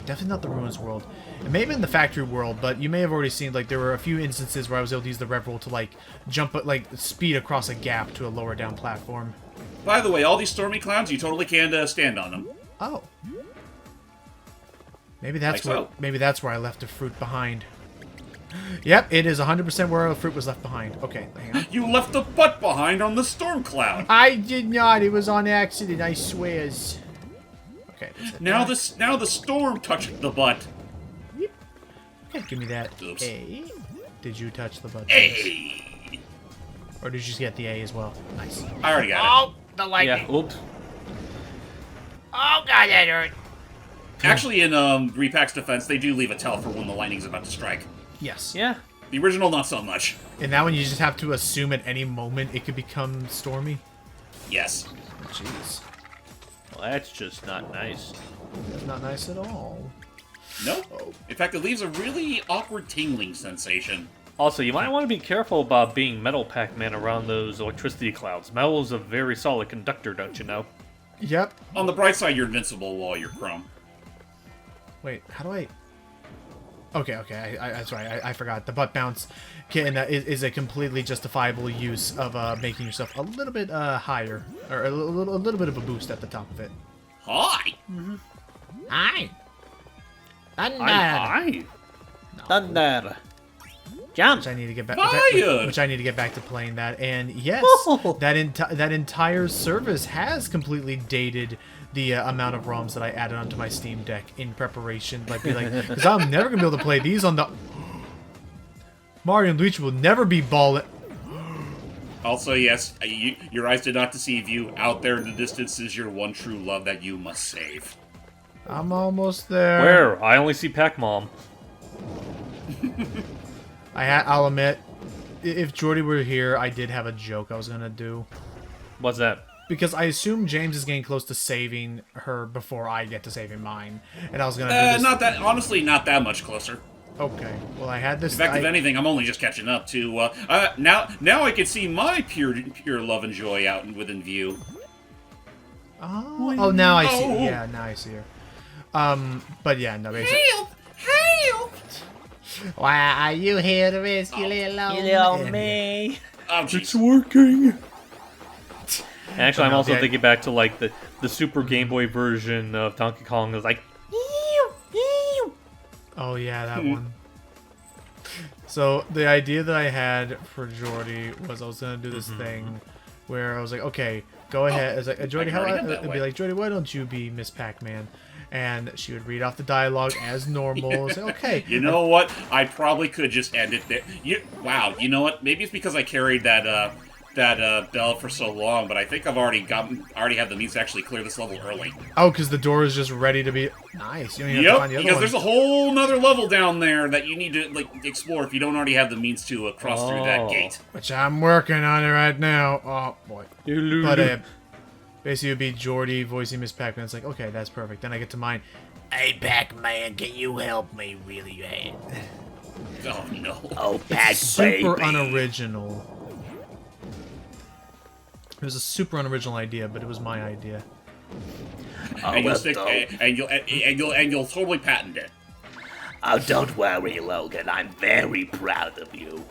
definitely not the ruins world. It may have been the factory world, but you may have already seen, like, there were a few instances where I was able to use the rev roll to, like, jump, like, speed across a gap to a lower down platform. By the way, all these stormy clouds, you totally can stand on them. Oh. Maybe that's where I left the fruit behind. Yep, it is 100% where the fruit was left behind. Okay, hang on. You left the butt behind on the storm cloud. I did not. It was on accident, I swears. Okay. Now the storm touched the butt. Yep. Okay, give me that. Oops. A. Did you touch the butt? A. Or did you just get the A as well? Nice. I already got it. Oh, the lightning. Yeah, oops. Oh, God, that hurt. Actually, in Re-Pac's defense, they do leave a tell for when the lightning's about to strike. Yes. Yeah. The original, not so much. And that one, you just have to assume at any moment it could become stormy. Yes. Jeez. Well, that's just not nice. That's not nice at all. No. In fact, it leaves a really awkward tingling sensation. Also, you might want to be careful about being Metal Pac-Man around those electricity clouds. Metal is a very solid conductor, don't you know? Yep. On the bright side, you're invincible while you're chrome. Wait, how do I... Okay, that's right. I forgot. The butt bounce is a completely justifiable use of making yourself a little bit higher, or a little bit of a boost at the top of it. Hi! Mm-hmm. Hi. Hi. Thunder. Jump. Which I need to get back. Fire! Which I need to get back to playing that. And yes, Oh. that entire service has completely dated the amount of ROMs that I added onto my Steam Deck in preparation. Like, because I'm never gonna be able to play these on the Mario and Luigi will never be balling. Also, yes, your eyes did not deceive you. Out there in the distance is your one true love that you must save. I'm almost there. Where? I only see Pac-Mom. I'll admit, if Jordy were here, I did have a joke I was gonna do. What's that? Because I assume James is getting close to saving her before I get to saving mine, and I was gonna do this. Not that, honestly, not that much closer. Okay, well I had this. In fact, if anything, I'm only just catching up to. Now I can see my pure love and joy out and within view. Oh, now I see. Yeah, now I see her. But yeah, no, basically. Help! Why are you here to rescue little me? Oh, jeez. Working. Actually, I'm also yeah. thinking back to like the Super Game Boy version of Donkey Kong. It was like, Oh yeah, that one. So the idea that I had for Jordy was I was gonna do this thing where I was like, okay, go ahead. I was like, Jordy, it'd be like, Jordy, why don't you be Miss Pac-Man? And she would read off the dialogue as normal. Say, okay. You know what? I probably could just end it there. Wow. You know what? Maybe it's because I carried that bell for so long, but I think I've already have the means to actually clear this level early. Oh, because the door is just ready to be nice. You don't even have to find the other because one. there's a whole nother level down there that you need to like explore if you don't already have the means to cross through that gate. Which I'm working on it right now. Oh boy. But basically, it would be Jordy voicing Miss Pac-Man. It's like, okay, that's perfect. Then I get to mine. Hey, Pac-Man, can you help me really bad? Oh no. Oh, Pac, Super baby. unoriginal. It was a super unoriginal idea, but it was my idea. Oh, And well, you'll totally patent it. Oh, don't worry, Logan. I'm very proud of you.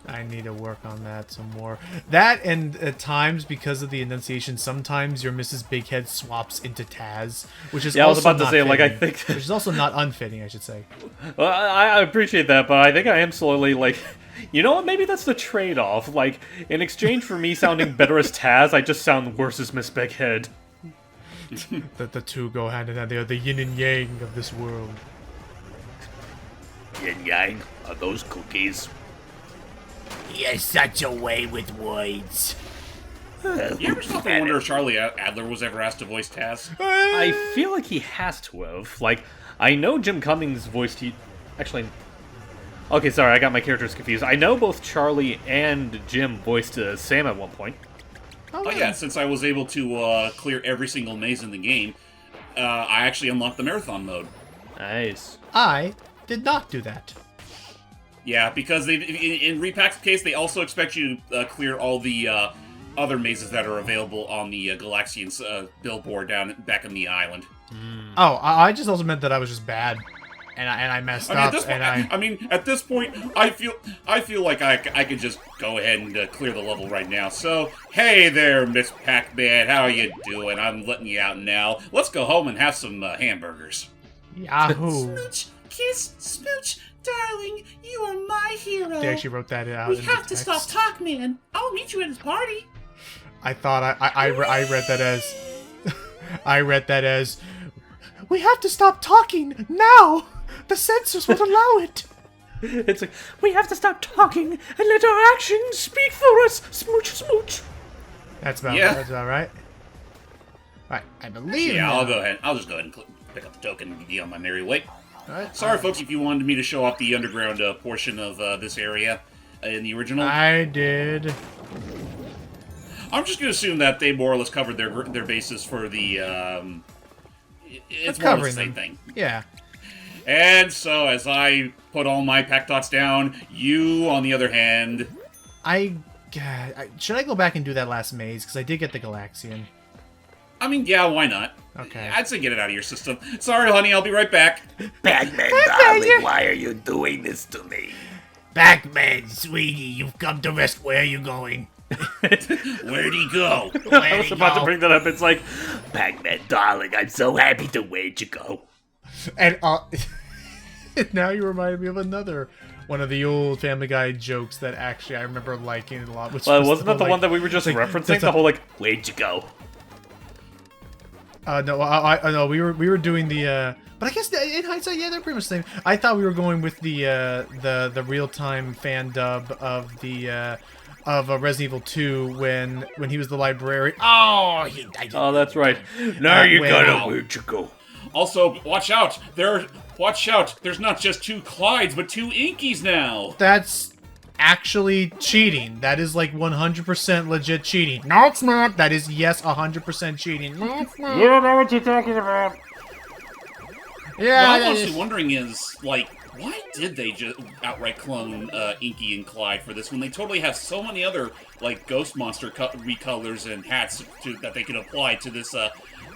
I need to work on that some more. That, and at times, because of the enunciation, sometimes your Mrs. Big Head swaps into Taz, which is I was also about to not say, like, I fitting, think... which is also not unfitting, I should say. Well, I appreciate that, but I think I am slowly, like... You know what? Maybe that's the trade-off. Like, in exchange for me sounding better as Taz, I just sound worse as Miss Big Head. The two go hand in hand. They are the yin and yang of this world. Yin Yang, are those cookies? You're such a way with words. You ever stop to wonder if Charlie Adler was ever asked to voice Taz? I feel like he has to have. Like, I know Jim Cummings voiced... Actually... Okay, sorry, I got my characters confused. I know both Charlie and Jim voiced Sam at one point. Oh yeah, since I was able to clear every single maze in the game, I actually unlocked the marathon mode. Nice. I did not do that. Yeah, because in Re-Pac's case, they also expect you to clear all the other mazes that are available on the Galaxian's billboard back in the island. Oh, I just also meant that I was just bad, and I messed up. At this point, I feel like I could just go ahead and clear the level right now. So, hey there, Miss Pac-Man, how you doing? I'm letting you out now. Let's go home and have some hamburgers. Yahoo! Smooch, kiss, smooch, darling, you are my hero. They actually wrote that out. We in have the to text. stop Toc-Man. I'll meet you at his party. I thought I read that as I read that as we have to stop talking now. The censors won't allow it. It's like, we have to stop talking and let our actions speak for us. Smooch, smooch. That's about right. Right, I believe. Yeah, now. I'll go ahead. I'll just go ahead and pick up the token and be on my merry way. Alright, Sorry, folks, if you wanted me to show off the underground portion of this area in the original. I did. I'm just going to assume that they more or less covered their bases for the. It's more or less the same thing. Yeah. And so, as I put all my pack dots down, you, on the other hand. Should I go back and do that last maze? Because I did get the Galaxian. I mean, yeah, why not? Okay. I'd say get it out of your system. Sorry, honey, I'll be right back. Pac-Man, darling, why are you doing this to me? Pac-Man, sweetie, you've come to rest. Where are you going? Where'd he go? I was about to bring that up. It's like, Pac-Man, darling, I'm so happy to where'd you go? And now you reminded me of another one of the old Family Guy jokes that actually I remember liking a lot. Which wasn't that the one that we were just referencing? The whole, like, Where'd you go? No, no, we were doing the. But I guess in hindsight, yeah, they're pretty much the same. I thought we were going with the real time fan dub of the of Resident Evil 2 when he was the librarian. Oh, that's right. Now you wait, gotta wow. where'd you go? Also, watch out! Watch out! There's not just 2 Clydes, but 2 Inkies now! That's actually cheating. That is like 100% legit cheating. No, it's not. That is, yes, 100% cheating. No, it's not. you don't know what you're talking about. Yeah, What I'm honestly wondering is, like, why did they just outright clone Inky and Clyde for this when they totally have so many other, like, ghost monster recolors and hats that they could apply to this,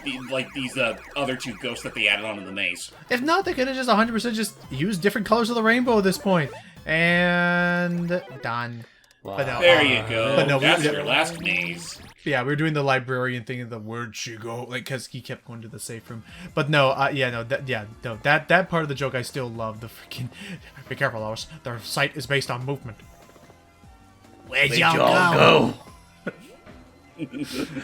these other 2 ghosts that they added onto the maze? If not, they could have just 100% just used different colors of the rainbow at this point. And done. Wow. But no, There you go. But no, That's your last maze. Yeah, we were doing the librarian thing and the word she go, like, because he kept going to the safe room. But no, that part of the joke I still love. The freaking, be careful, Lois. Their sight is based on movement. Where'd y'all go?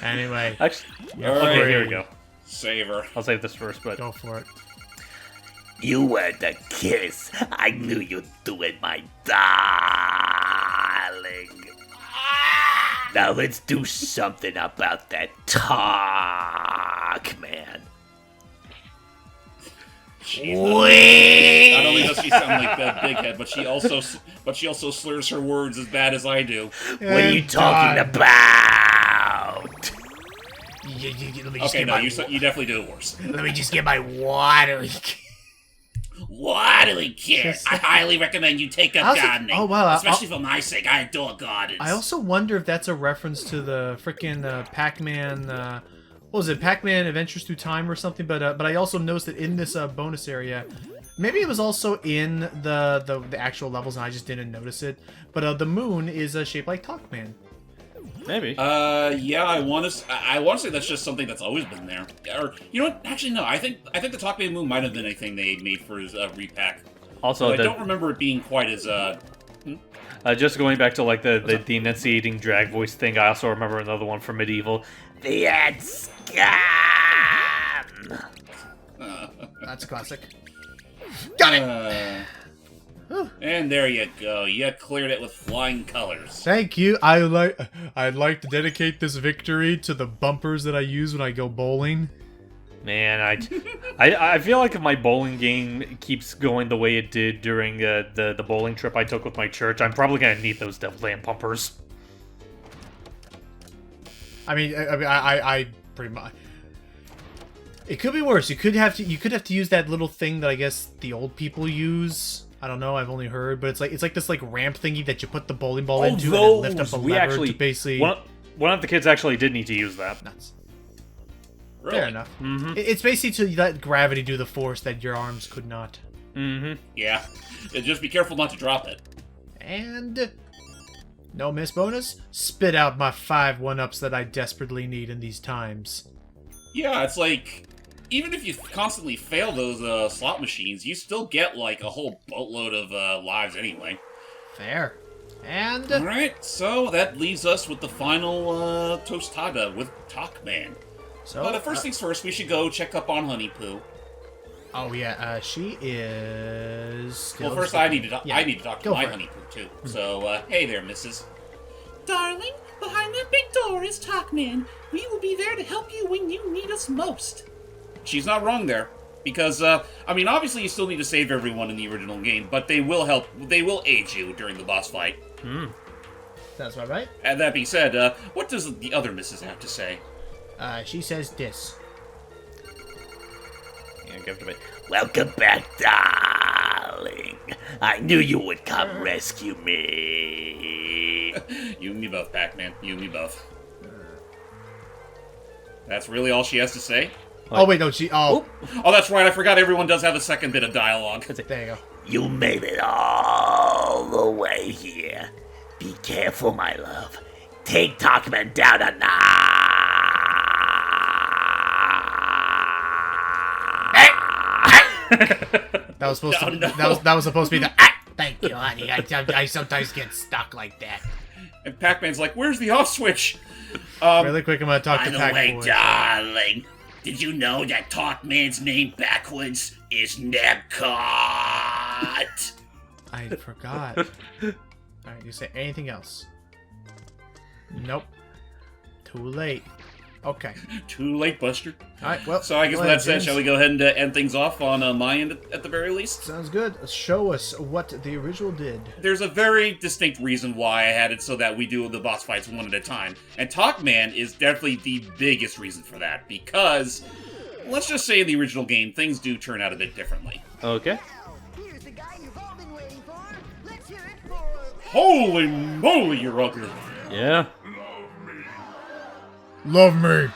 Anyway, Actually, All okay, right. here we go. Savor. I'll save this first, but go for it. You were the kiss. I knew you'd do it, my darling. Now let's do something about that Toc-Man. Not only does she sound like that Big Head, but she also slurs her words as bad as I do. What are you talking about? Let me just Okay, get no, my, you definitely do it worse. let me just get my water. Waddling kiss. I highly recommend you take up Also- gardening. oh, wow, Especially for my sake. I adore gardens. I also wonder if that's a reference to the freaking Pac-Man. What what was it, Pac-Man Adventures Through Time or something, but I also noticed that in this bonus area, maybe it was also in the actual levels and I just didn't notice it, but the moon is shaped like Toc-Man. Maybe. Yeah, I want to say that's just something that's always been there. Or you know what? Actually, no. I think the Toc-Man moon might have been a thing they made for Re-Pac. Also, I don't remember it being quite as just going back to like the enunciating drag voice thing. I also remember another one from Medieval. The ad scam! That's classic. Got it. And there you go. You cleared it with flying colors. Thank you. I'd like to dedicate this victory to the bumpers that I use when I go bowling. Man, I feel like if my bowling game keeps going the way it did during the bowling trip I took with my church, I'm probably gonna need those Devil Land pumpers. I pretty much. It could be worse. You could have to use that little thing that I guess the old people use. I don't know. I've only heard, but it's like this like ramp thingy that you put the bowling ball into and then lift up a lever to basically. One of the kids actually did need to use that. Nuts. Really? Fair enough. Mm-hmm. It's basically to let gravity do the force that your arms could not. Mm-hmm. Yeah. Just be careful not to drop it. And no miss bonus. Spit out my 5 1-ups that I desperately need in these times. Yeah, it's like, even if you constantly fail those slot machines, you still get like a whole boatload of lives anyway. Fair. And Alright, so that leaves us with the final tostada with Toc-Man. so But first things first, we should go check up on Honey Poo. oh yeah, she is. Still Well, first I need to talk to Go my for it. Honey Poo too. So, hey there, Mrs. Darling, behind that big door is Toc-Man. We will be there to help you when you need us most. She's not wrong there. Because, obviously you still need to save everyone in the original game, but they will aid you during the boss fight. That's about right. And that being said, what does the other Mrs. have to say? She says this. Yeah, give it to me. Welcome back, darling. I knew you would come rescue me. You and me both, Pac-Man. You and me both. That's really all she has to say? Oh wait, no, she. Oh, Oh, that's right, I forgot everyone does have a second bit of dialogue. there you go. You made it all the way here. Be careful, my love. Take Toc-Man down a That was supposed to. No. That was supposed to be the. Thank you, honey. I sometimes get stuck like that. And Pac-Man's like, where's the off switch? Really quick, I'm gonna talk By to the Pac way, Boy. darling, did you know that Toc-Man's name backwards is Nebcot? I forgot. Alright, you say anything else? Nope. Too late. Okay. Too late, Buster. Alright, well. So I guess go with ahead, that said, James. shall we go ahead and end things off on my end at the very least? Sounds good. Show us what the original did. There's a very distinct reason why I had it so that we do the boss fights one at a time. And Toc-Man is definitely the biggest reason for that, because, let's just say in the original game, things do turn out a bit differently. Okay. Here's the guy you've all been waiting for. Let's hear it for... Holy moly, you're ugly. Yeah. Love me!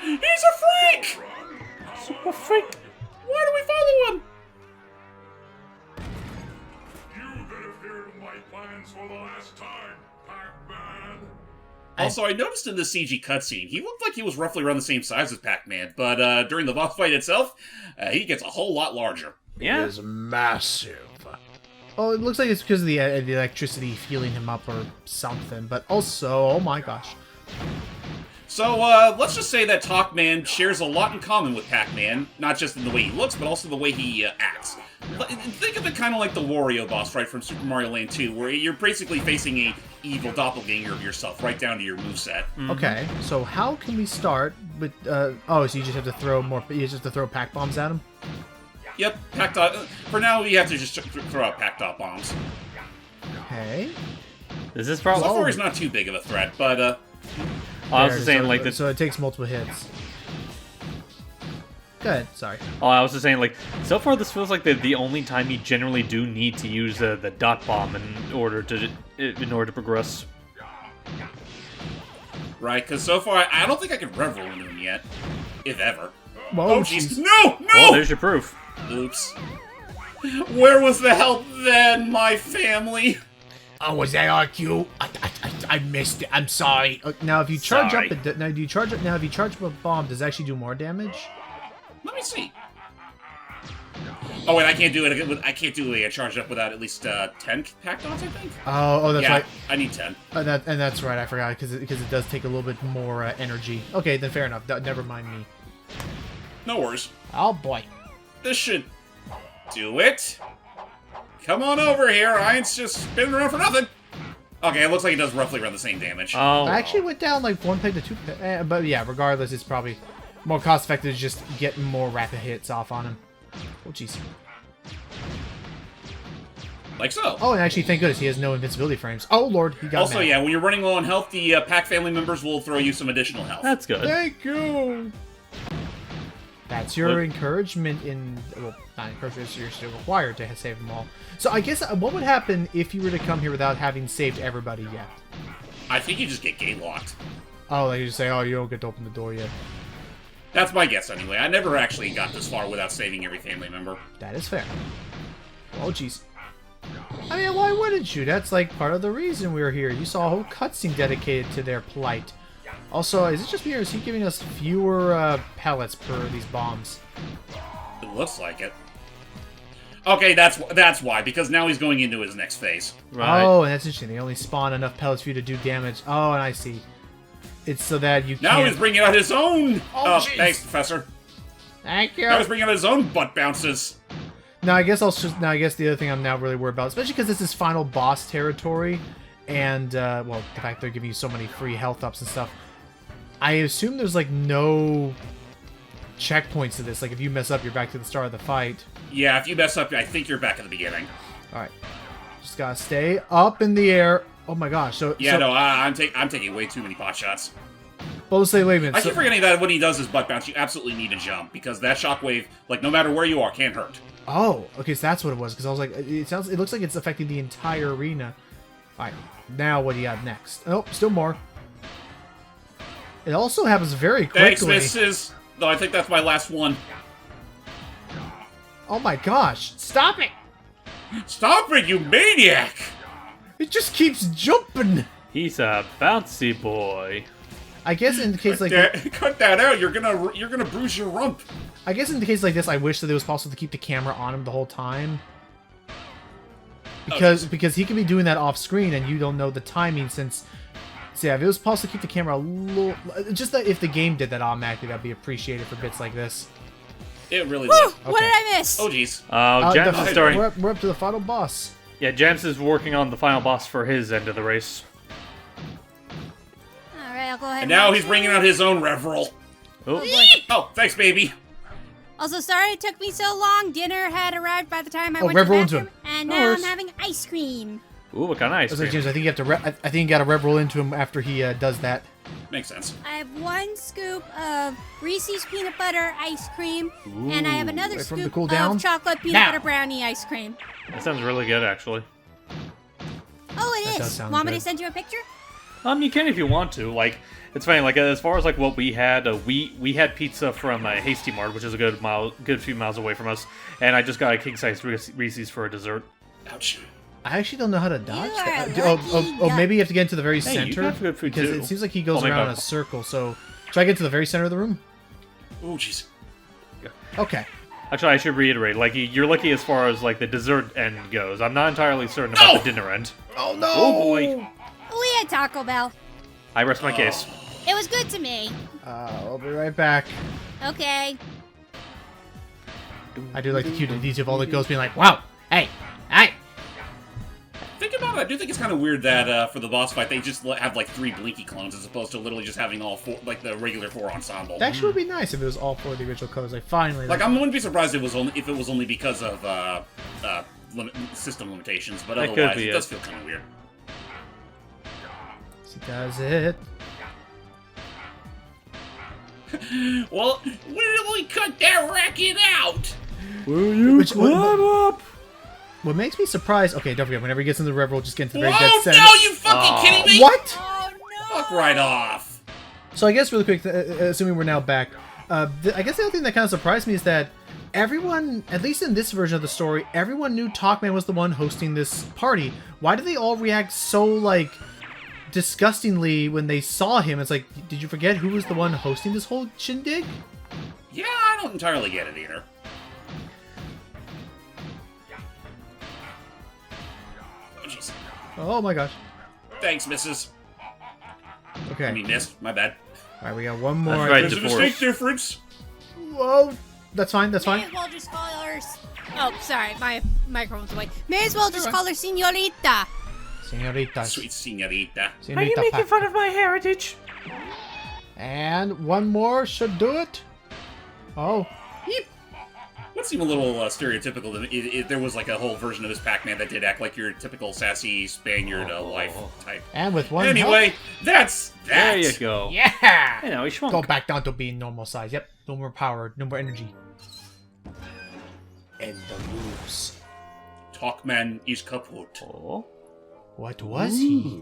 He's a freak! Super freak. Why do we follow him? You that appeared in my plans for the last time, Pac-Man. Also, I noticed in the CG cutscene, he looked like he was roughly around the same size as Pac-Man, but during the boss fight itself, he gets a whole lot larger. Yeah. Is massive. Oh, it looks like it's because of the electricity fueling him up or something, but also, oh my gosh. So, let's just say that Toc-Man shares a lot in common with Pac-Man, not just in the way he looks, but also the way he acts. Think of it kind of like the Wario boss fight from Super Mario Land 2, where you're basically facing a evil doppelganger of yourself, right down to your moveset. Okay, so how can we start with, oh, so you just have to throw you just have to throw pack bombs at him? Yep, for now, we have to just throw out Pac-Dot bombs. Okay. Is this So probably? far, he's not too big of a threat, but, I was There, just saying so, like this. So it takes multiple hits. Go ahead, sorry. Oh, I was just saying like so far this feels like the only time you generally do need to use the dot bomb in order to progress. Right? Because so far, I don't think I could rev roll into him yet. If ever. Whoa, Oh, jeez. No! No! Well, there's your proof. Oops. Where was the help then, my family? Oh, was that our cue? I missed it. I'm sorry. Now, if you charge Sorry. up, now do you charge up? Now, if you charge up a bomb, does it actually do more damage? Let me see. Oh wait, I can't do it. I can't do a charge up without at least 10 pack dots, I think. Oh, that's yeah, right. I need 10. And that's right. I forgot because it does take a little bit more energy. Okay, then fair enough. Never mind me. No worries. Oh boy. This should do it. Come on over here. I ain't just spinning around for nothing. Okay, it looks like it does roughly around the same damage. Oh, I actually went down like 1 peg to 2 peg, but yeah, regardless, it's probably more cost effective to just get more rapid hits off on him. Oh jeez. Like so. Oh, and actually, thank goodness he has no invincibility frames. Oh lord, he got Also, mad. yeah, when you're running low on health, the pack family members will throw you some additional health. that's good. Thank you. That's your What? encouragement in... Well, not encouragement, you're still required to save them all. So I guess what would happen if you were to come here without having saved everybody yet? I think you just get gate locked. Oh, like you just say, oh, you don't get to open the door yet. That's my guess anyway. I never actually got this far without saving every family member. That is fair. Oh, jeez. I mean, why wouldn't you? That's like part of the reason we're here. You saw a whole cutscene dedicated to their plight. Also, is it just me or is he giving us fewer pellets per these bombs? It looks like it. Okay, that's why, because now he's going into his next phase. Right. Oh, and that's interesting. They only spawn enough pellets for you to do damage. Oh, and I see. It's so that you Now can't... he's bringing out his own... Oh, jeez. Thanks, Professor. Thank you. Now he's bringing out his own butt bounces. Now, I guess the other thing I'm now really worried about, especially because this is final boss territory, and, well, the fact they're giving you so many free health ups and stuff, I assume there's, like, no checkpoints to this. Like, if you mess up, you're back to the start of the fight. Yeah, if you mess up, I think you're back at the beginning. Alright. Just gotta stay up in the air. Oh my gosh. Yeah, no, I'm taking way too many pot shots. Well, let's say, wait a minute. I keep forgetting that when he does his butt bounce, you absolutely need to jump, because that shockwave, like, no matter where you are, can't hurt. Oh, okay, so that's what it was, because I was like, it looks like it's affecting the entire arena. Alright, now what do you got next? Oh, still more. It also happens very quickly. Thanks, missus. No, I think that's my last one. Oh my gosh. Stop it. Stop it, you maniac! It just keeps jumping. He's a bouncy boy. I guess in the case like Cut that out. You're gonna bruise your rump. I guess in the case like this, I wish that it was possible to keep the camera on him the whole time. Because he could be doing that off screen and you don't know the timing since. So yeah, if it was possible to keep the camera a little, just that if the game did that automatically, that'd be appreciated for bits like this. It really Whew, would. what did I miss? Oh, jeez. Jams is starting. We're up to the final boss. Yeah, Jams is working on the final boss for his end of the race. Alright, I'll go ahead And now watch he's bringing it. out his own rev roll. Oh, Oh, thanks, baby. Also, sorry it took me so long. Dinner had arrived by the time I Oh, went to rev the roll into bathroom. And No now I'm worries. having ice cream. ooh, what kind of ice I was like, cream? James, I think you have to. I think you got to rev roll into him after he does that. Makes sense. I have 1 scoop of Reese's peanut butter ice cream, and I have another Wait for him to scoop cool down? of chocolate peanut Now. butter brownie ice cream. That sounds really good, actually. Oh, That it does is. sound Want me good. to send you a picture? You can if you want to. Like, it's funny. Like, as far as like what we had, we had pizza from Hasty Mart, which is a good few miles away from us, and I just got a king size Reese's for a dessert. Ouch. I actually don't know how to dodge are that. a Oh, lucky maybe you have to get into the very Hey, you center got good food, because too. it seems like he goes Oh, maybe around in not. a circle. So, should I get to the very center of the room? Oh, jeez. Okay. Actually, I should reiterate. Like, you're lucky as far as like the dessert end goes. I'm not entirely certain about the dinner end. Oh no! Oh boy! We had Taco Bell. I rest my case. It was good to me. I'll be right back. Okay. I do like the cute detail of all the ghosts being like, "Wow, Hey, hey. Think about it. I do think it's kind of weird that for the boss fight they just have like 3 Blinky clones as opposed to literally just having all 4, like the regular 4 ensemble. that actually would be nice if it was all 4 of the original colors." Like finally, Like I wouldn't be surprised if it was only because of system limitations, but That could otherwise be it it. does feel kind of weird. he does it. Well, when did we cut that racket out? Will you climb up? What makes me surprised? Okay, don't forget. Whenever he gets into the rev roll, just get into the very Oh dead center. no! You fucking kidding me? What? Oh no! Fuck right off. So I guess really quick, assuming we're now back, I guess the other thing that kind of surprised me is that everyone, at least in this version of the story, everyone knew Toc-Man was the one hosting this party. Why did they all react so, like, disgustingly when they saw him? It's like, did you forget who was the one hosting this whole shindig? Yeah, I don't entirely get it either. Oh, jeez. Oh my gosh. Thanks, missus. Okay. I mean, miss. My bad. Alright, we got one more. That's right, There's a divorce. distinct difference. Whoa. That's fine, that's May fine. as well just call her... Oh, sorry, my microphone's away. May as well just call her Señorita. Señorita. Sweet señorita. Señorita Pac. of my heritage? And one more should do it. Oh. That seemed a little stereotypical. If there was like a whole version of this Pac-Man that did act like your typical sassy Spaniard wife type. And with one Anyway, that's that. There you go. Yeah! You know, he shrunk. Go back down to being normal size. Yep. No more power, no more energy. And the moves. Toc-Man is kaput. Oh. What was he?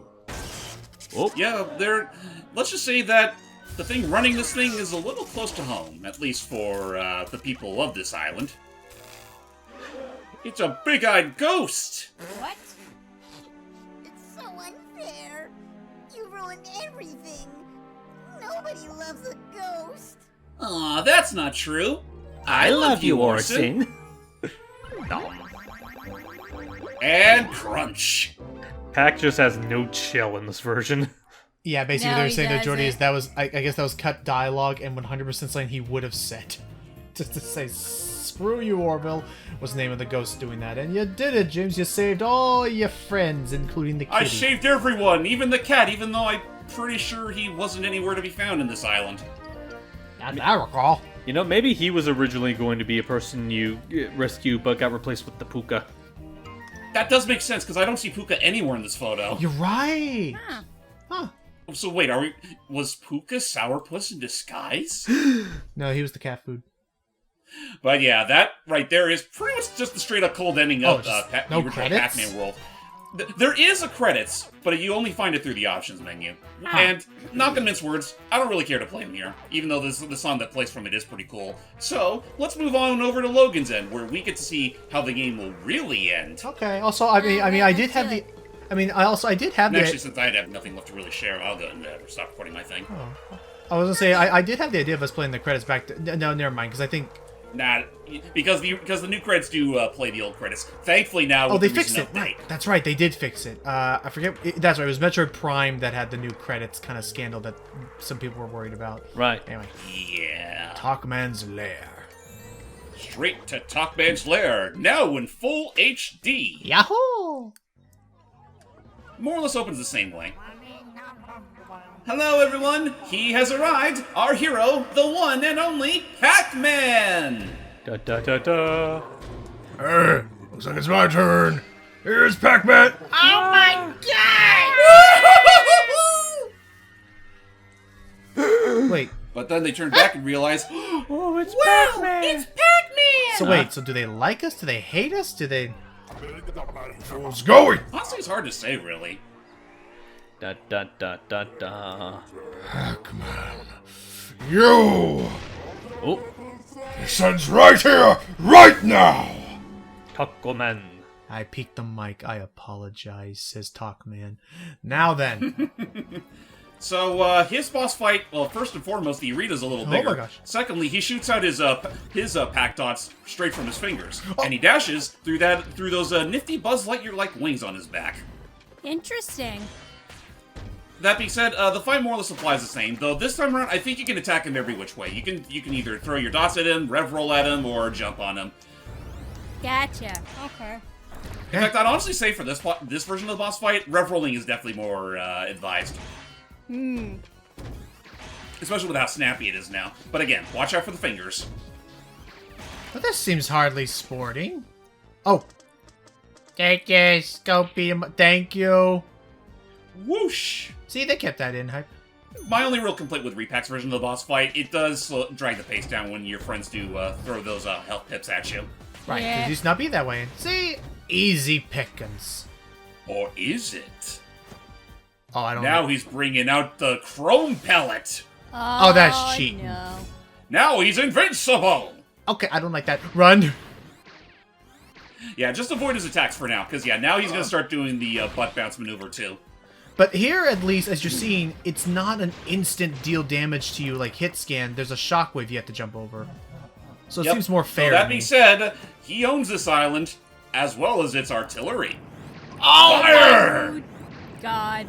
Oh. Yeah, let's just say that the thing running this thing is a little close to home, at least for the people of this island. It's a big-eyed ghost! What? It's so unfair. You ruined everything. Nobody loves a ghost. Aw, that's not true. I love you, Orson. And crunch. Pac just has no chill in this version. Yeah, basically No, they were he saying that Jordy is doesn't. that was I guess that was cut dialogue and 100% something he would have said. Just to say screw you, Orville was the name of the ghost doing that. And you did it, James. You saved all your friends, including the kitty. I shaved everyone, even the cat, even though I'm pretty sure he wasn't anywhere to be found in this island. Not that I recall. You know, maybe he was originally going to be a person you rescue, but got replaced with the Puka. That does make sense, because I don't see Puka anywhere in this photo. You're right. Huh. Huh. So wait, was Puka Sourpuss in disguise? No, he was the cat food. But yeah, that right there is pretty much just the straight up cold ending of just the no original credits? Pac-Man world. There is a credits, but you only find it through the options menu. And, not gonna mince words, I don't really care to play them here, even though the song that plays from it is pretty cool. So, let's move on over to Logan's End, where we get to see how the game will really end. Okay. Also, I mean, I did have the. I mean, I did have And the. actually, since I have nothing left to really share, I'll go and stop recording my thing. I was gonna say I did have the idea of us playing the credits back. No, never mind, because I think. Nah, because the new credits do play the old credits. Thankfully now, Oh, with they the fixed recent it. update. Right. That's right. They did fix it. I forget. That's right. It was Metroid Prime that had the new credits kind of scandal that some people were worried about. Right. Anyway, Yeah. Toc-Man's Lair. Straight to Toc-Man's Lair, now in full HD. Yahoo! More or less opens the same way. Hello, everyone. He has arrived. Our hero, the one and only Pac-Man. Da da da da. Hey, looks like it's my turn. Here's Pac-Man. Oh my god! Wait. But then they turn back and realize, Oh, it's Pac-Man! It's Pac-Man! So wait. So do they like us? Do they hate us? Do they? What's going? honestly, it's hard to say, really. Da da da da da. Pac-Man. You! Oh, Your son's right here, right now! Toc-Man. I peeked the mic. I apologize, says Toc-Man. Now then. So, his boss fight, well, first and foremost, the arena's a little bigger. my gosh. Secondly, he shoots out his Pac dots straight from his fingers. And he dashes through those nifty Buzz Lightyear-like wings on his back. Interesting. That being said, the fight more or less applies the same, though this time around, I think you can attack him every which way. You can either throw your dots at him, rev roll at him, or jump on him. Gotcha. Okay. In fact, I'd honestly say for this version of the boss fight, rev rolling is definitely more advised. Especially with how snappy it is now. But again, watch out for the fingers. But this seems hardly sporting. Oh. Take this. Go beat him. Thank you. Whoosh! See, they kept that in hype. My only real complaint with Re-Pac's version of the boss fight, it does drag the pace down when your friends do throw those health pips at you. Right, Yeah. because it used to not be that way. See, easy pickings. Or is it? Oh, I don't Now know. he's bringing out the chrome pellet. Oh, that's cheating. No. Now he's invincible! Okay, I don't like that. Run. Yeah, just avoid his attacks for now, because, yeah, now he's going to start doing the butt bounce maneuver, too. But here, at least, as you're seeing, it's not an instant deal damage to you like hit scan. There's a shockwave you have to jump over. So it seems more fair. So that to me. being said, he owns this island, as well as its artillery. Oh, Fire! God.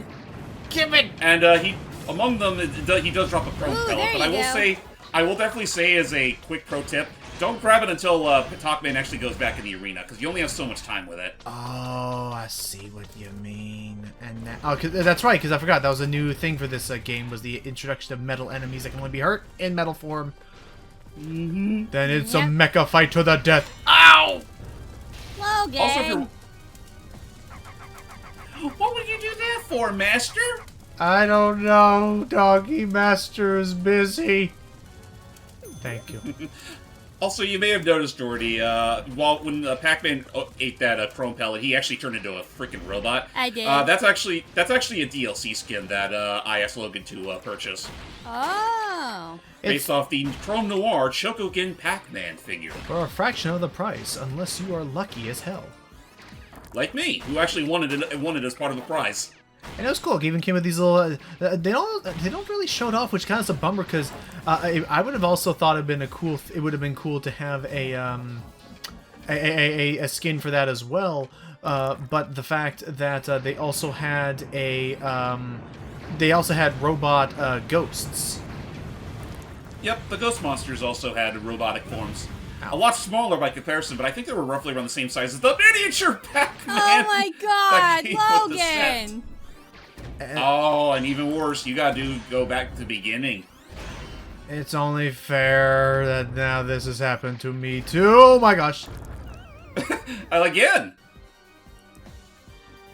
Give it! And he, among them, he does drop a chrome Ooh, pellet. there But you go. I will definitely say as a quick pro tip, don't grab it until Toc-Man actually goes back in the arena, because you only have so much time with it. Oh, I see what you mean. And now, oh, that's right, because I forgot that was a new thing for this game, was the introduction of metal enemies that can only be hurt in metal form. Mm-hmm. Then it's a mecha fight to the death. Ow! Logan. Also, if you're... What would you do that for, Master? I don't know. Doggy Master is busy. Thank you. Also, you may have noticed, Jordy, when Pac-Man ate that chrome pellet, he actually turned into a freaking robot. I did. That's actually a DLC skin that I asked Logan to purchase, Oh. based off the Chrome Noir Chocogen Pac-Man figure. For a fraction of the price, unless you are lucky as hell. Like me, who actually wanted it as part of the prize. And it was cool. It even came with these little. They don't really show it off, which kind of is a bummer because I would have also thought it would have been cool to have a skin for that as well. But the fact that they also had robot ghosts. Yep, the ghost monsters also had robotic forms. A lot smaller by comparison, but I think they were roughly around the same size as the miniature Pac-Man. Oh my that came God, with the set. Logan. Oh, and even worse, you gotta go back to the beginning. It's only fair that now this has happened to me too. Oh my gosh. Again!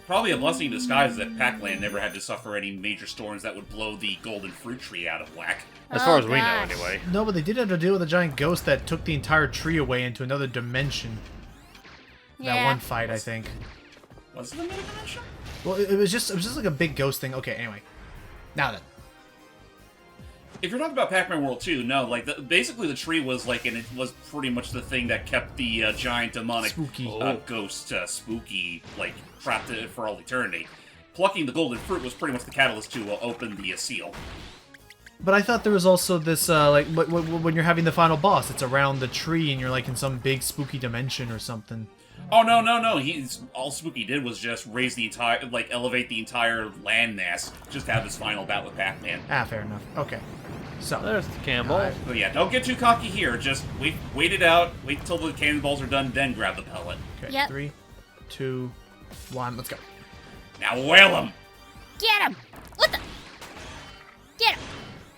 Probably a blessing in disguise that Pac-Land never had to suffer any major storms that would blow the golden fruit tree out of whack. As far as we know, gosh. anyway. No, but they did have to deal with a giant ghost that took the entire tree away into another dimension. That Yeah. one fight, I think. Was it another dimension? Well, it was just like a big ghost thing. Okay, anyway. Now then. If you're talking about Pac-Man World 2, no, like, basically the tree was, like, and it was pretty much the thing that kept the giant demonic Spooky. ghost spooky, like, trapped for all eternity. Plucking the golden fruit was pretty much the catalyst to open the seal. But I thought there was also this, like, when you're having the final boss, it's around the tree and you're, like, in some big spooky dimension or something. Oh, no. All Spooky did was just raise the entire, like, elevate the entire landmass just to have this final bout with Pac-Man. Ah, fair enough. Okay. So. There's the cannonball. But yeah, don't get too cocky here. Just wait it out. Wait until the cannonballs are done, then grab the pellet. Okay, Yep. 3, 2, 1, let's go. Now whale him! Get him. What the? Get him.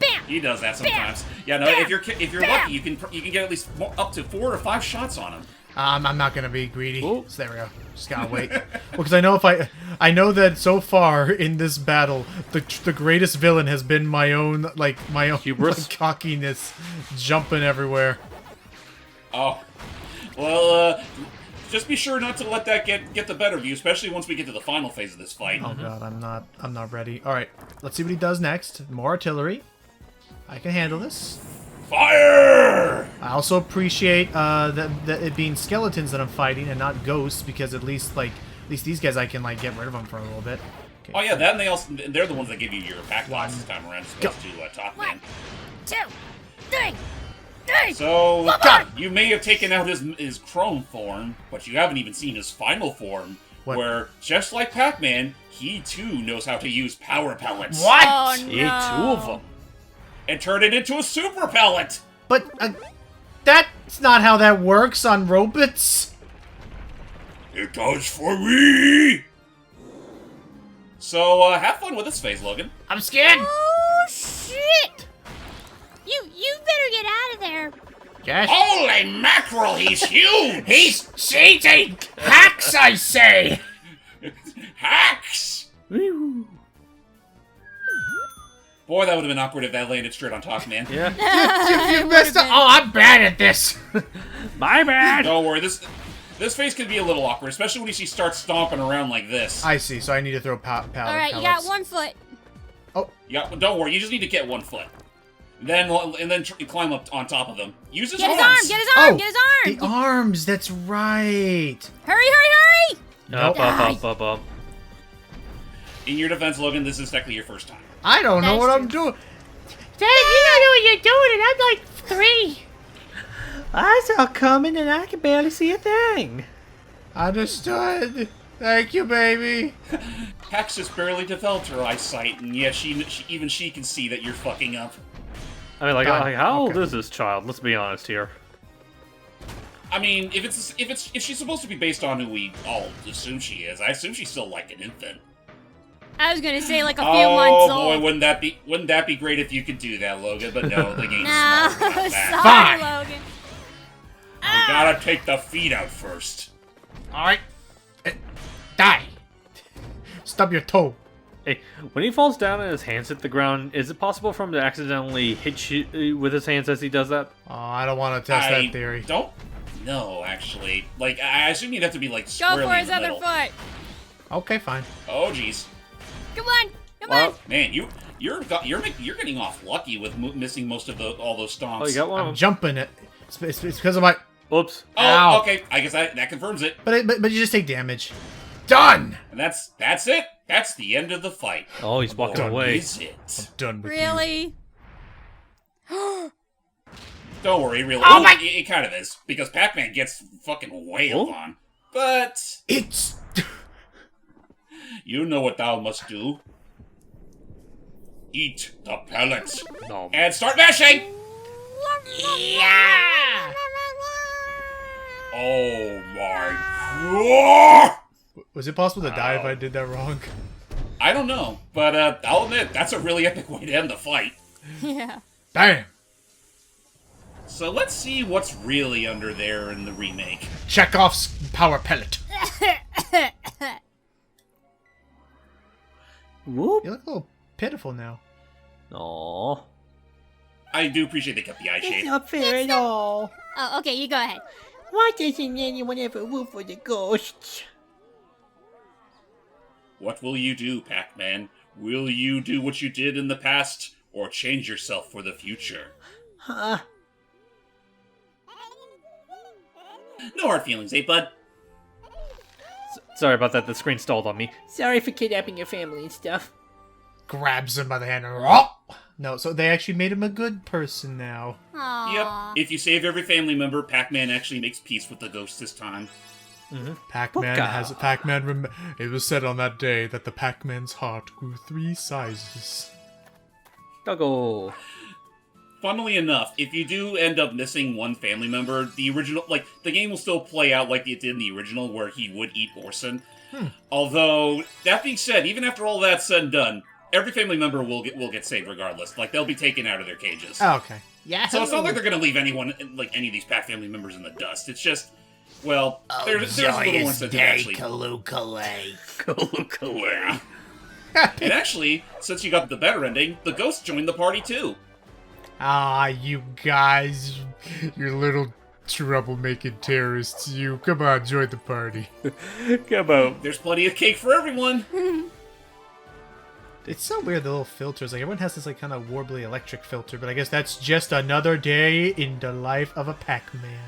Bam. He does that sometimes. Yeah, no. Bam! If you're Bam! lucky, you can get at least up to 4 or 5 shots on him. I'm not gonna be greedy. Ooh. So there we go. Just gotta wait. Well, because I know I know that so far in this battle, the greatest villain has been my own Hubris? like, cockiness, jumping everywhere. Oh, well. Just be sure not to let that get the better of you, especially once we get to the final phase of this fight. Oh god, I'm not ready. All right, let's see what he does next. More artillery. I can handle this. Fire! I also appreciate that it being skeletons that I'm fighting and not ghosts, because at least these guys I can like get rid of them for a little bit. Okay. Oh yeah, that and they're the ones that give you your pack blocks this time around, as opposed to Toc-Man. 2, 3, 3. So, Come on! you may have taken out his chrome form, but you haven't even seen his final form, What? where, just like Pac-Man, he too knows how to use power pellets. What? Oh, no. Yeah, 2 of them. And turn it into a super pellet! But that's not how that works on robots. It does for me! So, have fun with this phase, Logan. I'm scared. Oh shit! You better get out of there. Gosh. Holy mackerel, he's huge! He's cheating! Hacks, I say! Hacks! Boy, that would have been awkward if that landed straight on Toc-Man. Yeah. You messed up. Oh, I'm bad at this. My bad! Don't worry, this phase can be a little awkward, especially when she starts stomping around like this. I see. So I need to throw All right, you got 1 foot. Yeah, don't worry, you just need to get 1 foot. Then climb up on top of them. Use his Get his arms. arm! Get his arm! Oh, Get his arm! the arms. That's right. Hurry, hurry, hurry! Up. In your defense, Logan, this is technically your first time. I don't know That's what true. I'm doing. Dad, you don't know what you're doing, and I'm like 3. I saw it coming and I can barely see a thing. Understood. Thank you, baby. Pax just barely developed her eyesight, and yet even she can see that you're fucking up. I mean, Done. how old Okay. is this child? Let's be honest here. I mean, if she's supposed to be based on who we all assume she is, I assume she's still like an infant. I was gonna say like a few months Oh boy, old. wouldn't that be great if you could do that, Logan? But no, the game's No, smart about that. sorry, Fine. Logan. You gotta take the feet out first. All right. Die. Stub your toe. Hey, when he falls down and his hands hit the ground, is it possible for him to accidentally hit you with his hands as he does that? Oh, I don't want to test I that theory. don't know, actually. Like, I assume you'd have to be like Go squarely for in his the other middle. foot. Okay, fine. Oh, jeez. Come on, come Well, on. Man, you're getting off lucky with missing most of all those stomps. Oh, you got one of I'm them. jumping it. It's because of my. Oops. Oh, Ow. okay. I guess that confirms it. But you just take damage. Done. And that's it. That's the end of the fight. Oh, he's walking Or away. is it? Done with you. Really? Don't worry, really. Oh my- It kind of is because Pac-Man gets fucking wailed Oh. on. But It's. you know what thou must do. Eat the pellets No. and start mashing. Yeah! Oh my god! Was it possible to die if I did that wrong? I don't know, but I'll admit that's a really epic way to end the fight. Yeah. Damn. So let's see what's really under there in the remake. Chekhov's power pellet. Whoop. You look a little pitiful now. Aww. I do appreciate they kept the eye It's shape. not fair at all. Oh, okay, you go ahead. Why doesn't anyone ever root for the ghosts? What will you do, Pac-Man? Will you do what you did in the past, or change yourself for the future? Huh? No hard feelings, eh, bud? Sorry about that. The screen stalled on me. Sorry for kidnapping your family and stuff. Grabs him by the hand. No, so they actually made him a good person now. Aww. Yep. If you save every family member, Pac-Man actually makes peace with the ghost this time. Pac-Man Puka. has Pac-Man. It was said on that day that the Pac-Man's heart grew 3 sizes. Doggo. Funnily enough, if you do end up missing one family member, the original, the game will still play out like it did in the original, where he would eat Orson. Although, that being said, even after all that's said and done, every family member will get saved regardless. Like, they'll be taken out of their cages. Oh, okay. Yeah. So it's not like they're gonna leave anyone, like any of these Pac family members in the dust. It's just, well, Oh, there's little joyous ones that day, actually... Kalukale. Yeah. And actually, since you got the better ending, the ghost joined the party too. Ah, you guys. You little troublemaking terrorists. You. Come on, join the party. Come on. There's plenty of cake for everyone. It's so weird, the little filters. Like, everyone has this, like, kind of warbly electric filter, but I guess that's just another day in the life of a Pac-Man.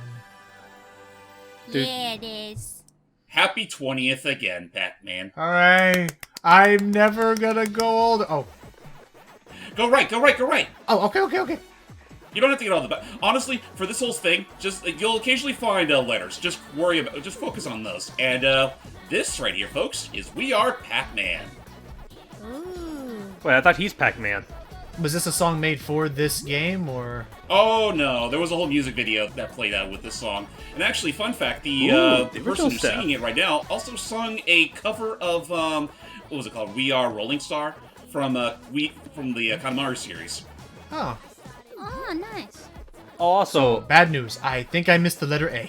Dude. Yeah, it is. Happy 20th again, Pac-Man. Alright. I'm never gonna go old. Oh. Go right. Oh, okay. You don't have to get all the... Honestly, for this whole thing, just you'll occasionally find letters. Just focus on those. And this right here, folks, is We Are Pac-Man. Ooh. Wait, I thought he's Pac-Man. Was this a song made for this game, or? Oh no, there was a whole music video that played out with this song. And actually, fun fact, the Ooh, the person original who's stuff. singing it right now also sung a cover of what was it called? We Are Rolling Star from the Katamari series. Oh. Oh, nice. Also, Bad news. I think I missed the letter A.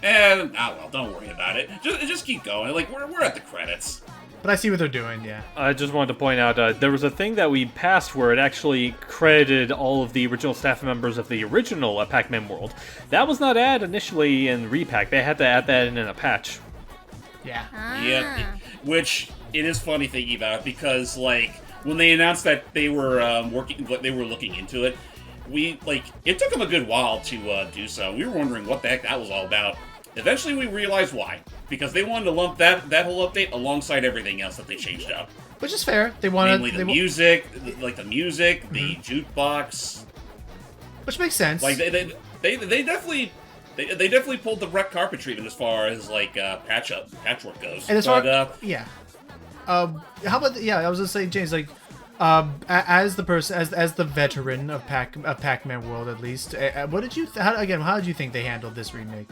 And well, don't worry about it. Just keep going. Like we're at the credits. But I see what they're doing, yeah. I just wanted to point out, there was a thing that we passed where it actually credited all of the original staff members of the original Pac-Man world. That was not added initially in Re-Pac. They had to add that in a patch. Yeah. Ah. Yep. Which it is funny thinking about because like when they announced that they were looking into it, it took them a good while to do so. We were wondering what the heck that was all about. Eventually, we realized why, because they wanted to lump that whole update alongside everything else that they changed up. Which is fair. They wanted mainly the music, the jukebox, which makes sense. Like they definitely pulled the red carpet treatment as far as patchwork goes. And as far how about I was gonna say, James, like as the person as the veteran of Pac-Man world, at least, what did you how did you think they handled this remake?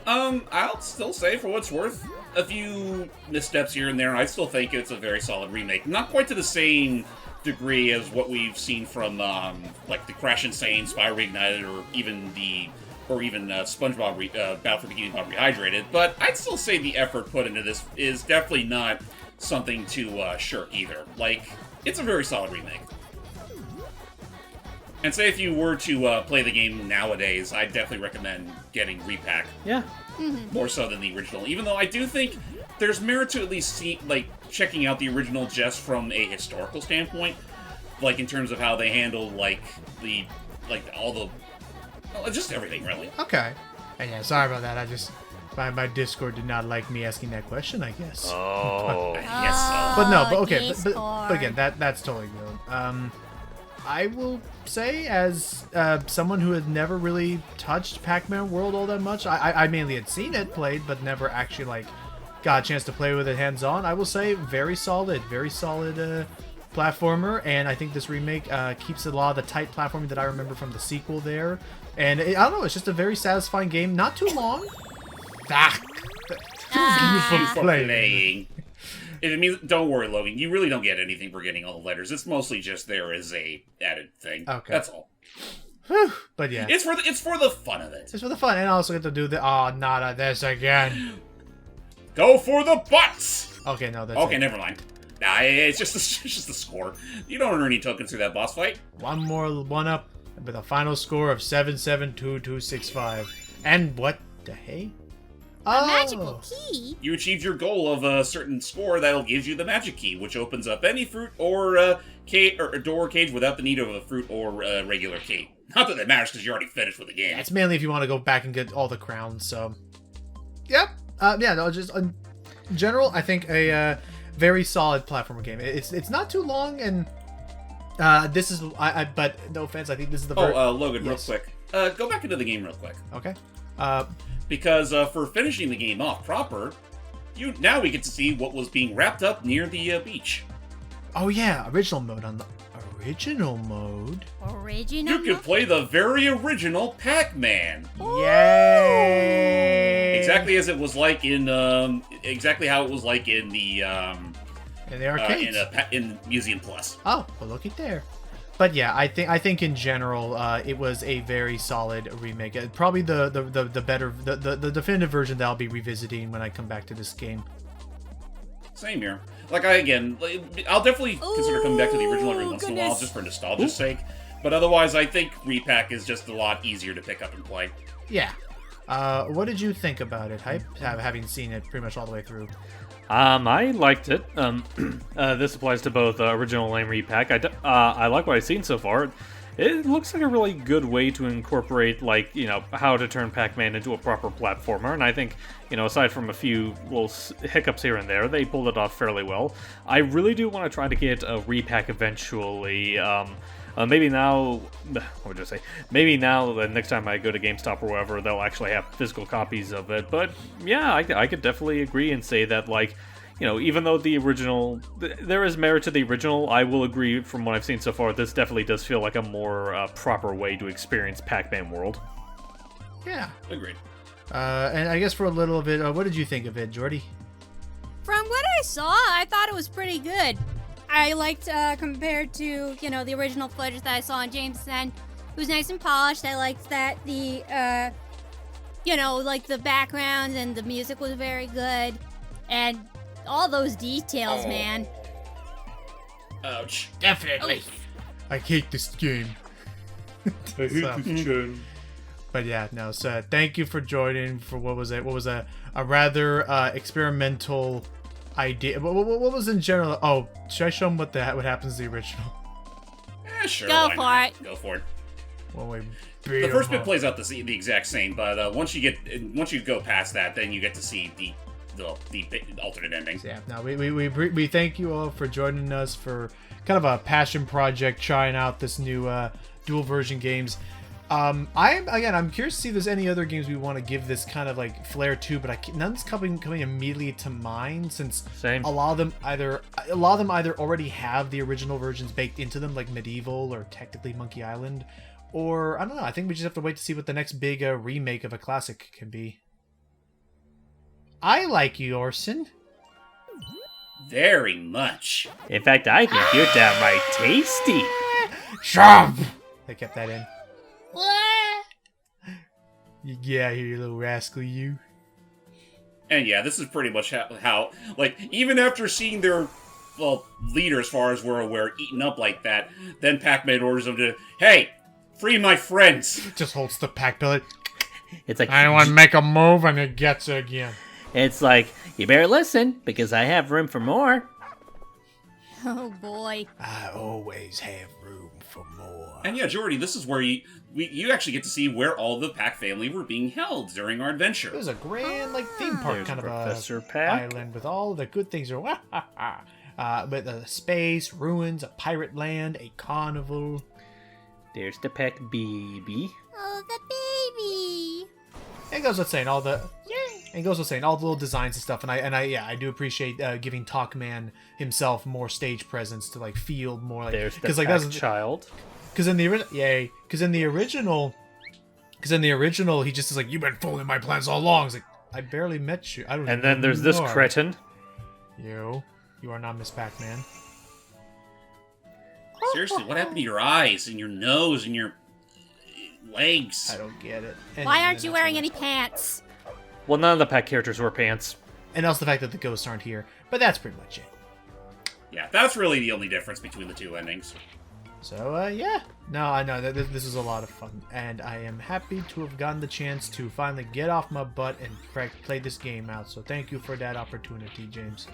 I'll still say, for what's worth, a few missteps here and there. I still think it's a very solid remake. Not quite to the same degree as what we've seen from the Crash Insane, Spyro Reignited, or even SpongeBob Battle for Bikini Bottom Rehydrated. But I'd still say the effort put into this is definitely not something to shirk either. Like, it's a very solid remake. And say if you were to play the game nowadays, I'd definitely recommend getting Re-Pac. Yeah. More so than the original. Even though I do think there's merit to at least checking out the original just from a historical standpoint. Like, in terms of how they handled, just everything, really. Okay. And yeah, sorry about that. I just... My Discord did not like me asking that question, I guess. Oh. Yes, so. But no, but okay. But again, that's totally good. I will say, as someone who had never really touched Pac-Man World all that much, I mainly had seen it played, but never actually got a chance to play with it hands-on. I will say, very solid platformer, and I think this remake keeps a lot of the tight platforming that I remember from the sequel there. And I don't know, it's just a very satisfying game. Not too long. For playing. It means, don't worry, Logan. You really don't get anything for getting all the letters. It's mostly just there is a added thing. Okay, that's all. Whew. But yeah, it's for the fun of it. It's for the fun, and I also get to do the not this again. Go for the butts. Okay, no, that's okay. Never mind. Nah, it's just the score. You don't earn any tokens through that boss fight. One more one-up with a final score of 772,265. And what the hey? A magical key? You achieved your goal of a certain score that'll give you the magic key, which opens up any fruit or door or cage without the need of a fruit or regular key. Not that matters because you're already finished with the game. Yeah, it's mainly if you want to go back and get all the crowns, so... Yep. Just in general, I think a very solid platformer game. It's not too long, and this is... but no offense, I think this is the... Logan, yes. Real quick. Go back into the game real quick. Okay. Because for finishing the game off proper, now we get to see what was being wrapped up near the beach. Oh yeah, original mode on the original mode. You could play the very original Pac-Man. Yay! Exactly as it was like in exactly how it was like in the arcades in Museum Plus. Oh, well, looky there. But yeah, I think in general, it was a very solid remake. Probably the better, the definitive version that I'll be revisiting when I come back to this game. Same here. I'll definitely consider coming back to the original every once in a while, just for nostalgia's sake. But otherwise, I think Re-Pac is just a lot easier to pick up and play. Yeah. What did you think about it, Hype? Having seen it pretty much all the way through. I liked it. This applies to both original and Re-Pac. I like what I've seen so far. It looks like a really good way to incorporate, how to turn Pac-Man into a proper platformer. And I think, aside from a few little hiccups here and there, they pulled it off fairly well. I really do want to try to get a Re-Pac eventually. Maybe now, what would I say? Maybe now, the next time I go to GameStop or wherever, they'll actually have physical copies of it. But yeah, I could definitely agree and say that, even though the original, there is merit to the original, I will agree from what I've seen so far, this definitely does feel like a more proper way to experience Pac-Man World. Yeah. Agreed. And I guess for a little bit, what did you think of it, Jordy? From what I saw, I thought it was pretty good. I liked, compared to, the original footage that I saw on James' end, it was nice and polished. I liked that the, the background and the music was very good. And all those details, man. Ouch. Definitely. I hate this game. I hate this game. But yeah, no, so thank you for joining for what was a rather experimental idea. What was in general? Oh, should I show them what happens in the original? Sure. Go for it. Go for it. Well, The first bit plays out the exact same, but once you go past that, then you get to see the alternate endings. Yeah. No, we thank you all for joining us for kind of a passion project, trying out this new dual version games. I'm curious to see if there's any other games we want to give this kind of like flair to, but none's coming immediately to mind, since a lot of them either already have the original versions baked into them, like Medieval or technically Monkey Island, or I don't know. I think we just have to wait to see what the next big remake of a classic can be. I like you, Orson. Very much. In fact, I think you're downright tasty. Chomp! They kept that in. What? You get out here, you little rascal, you. And yeah, this is pretty much how like, even after seeing their, leader, as far as we're aware, eaten up like that, then Pac-Man orders them to, hey, free my friends. Just holds the pack pellet. It's like, I want to make a move, and it gets it again. It's like, you better listen, because I have room for more. Oh boy. I always have room for more. And yeah, Jordy, this is where you actually get to see where all the Pac family were being held during our adventure. It was a grand theme park kind of Professor a Pac. island with all the good things. With space, ruins, a pirate land, a carnival. There's the Pac baby. Oh, the baby. It goes with saying all the little designs and stuff, and I do appreciate giving Toc-Man himself more stage presence to like feel more like, There's the Pac child. Because in the original he just is like, you've been fooling my plans all along. It's like, I barely met you. I don't. And then there's this cretin. You are not Miss Pac-Man. Seriously, what happened to your eyes and your nose and your legs? I don't get it. Why aren't you wearing any pants? Well, none of the Pac characters wear pants. And also the fact that the ghosts aren't here. But that's pretty much it. Yeah, that's really the only difference between the two endings. So, yeah. No, I know. This is a lot of fun. And I am happy to have gotten the chance to finally get off my butt and play this game out. So thank you for that opportunity, James.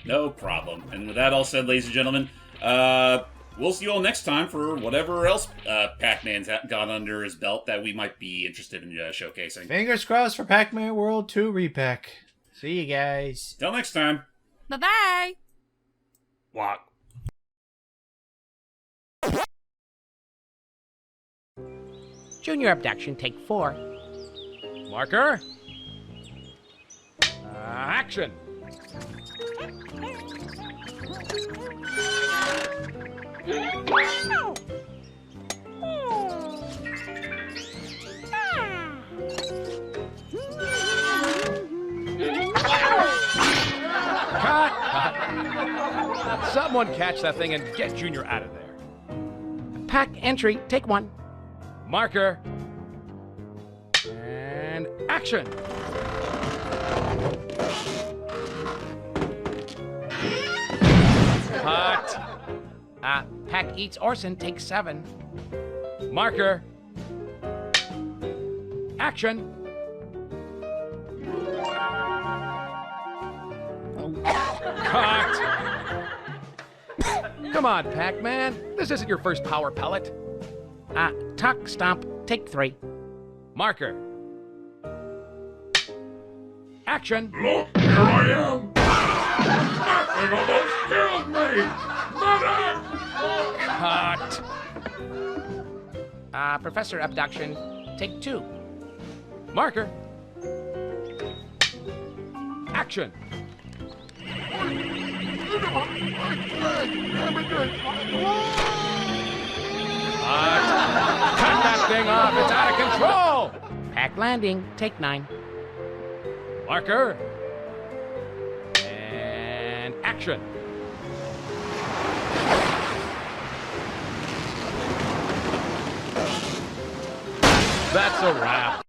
No problem. And with that all said, ladies and gentlemen, we'll see you all next time for whatever else Pac-Man's got under his belt that we might be interested in showcasing. Fingers crossed for Pac-Man World 2 Re-Pac. See you guys. Till next time. Bye-bye. Walk. Junior abduction, take 4. Marker. Action. Cut! Someone catch that thing and get Junior out of there. Pac entry, take 1. Marker. And action! Cut! Pac eats Orson, take 7. Marker. Action! Cut! Come on, Pac-Man. This isn't your first power pellet. Toc stomp, take 3. Marker. Action! Look, here I am! That thing almost killed me! Medic! Cut! Professor abduction, take 2. Marker. Action! Cut that thing off! It's out of control! Pac landing, take 9. Marker. And action. That's a wrap.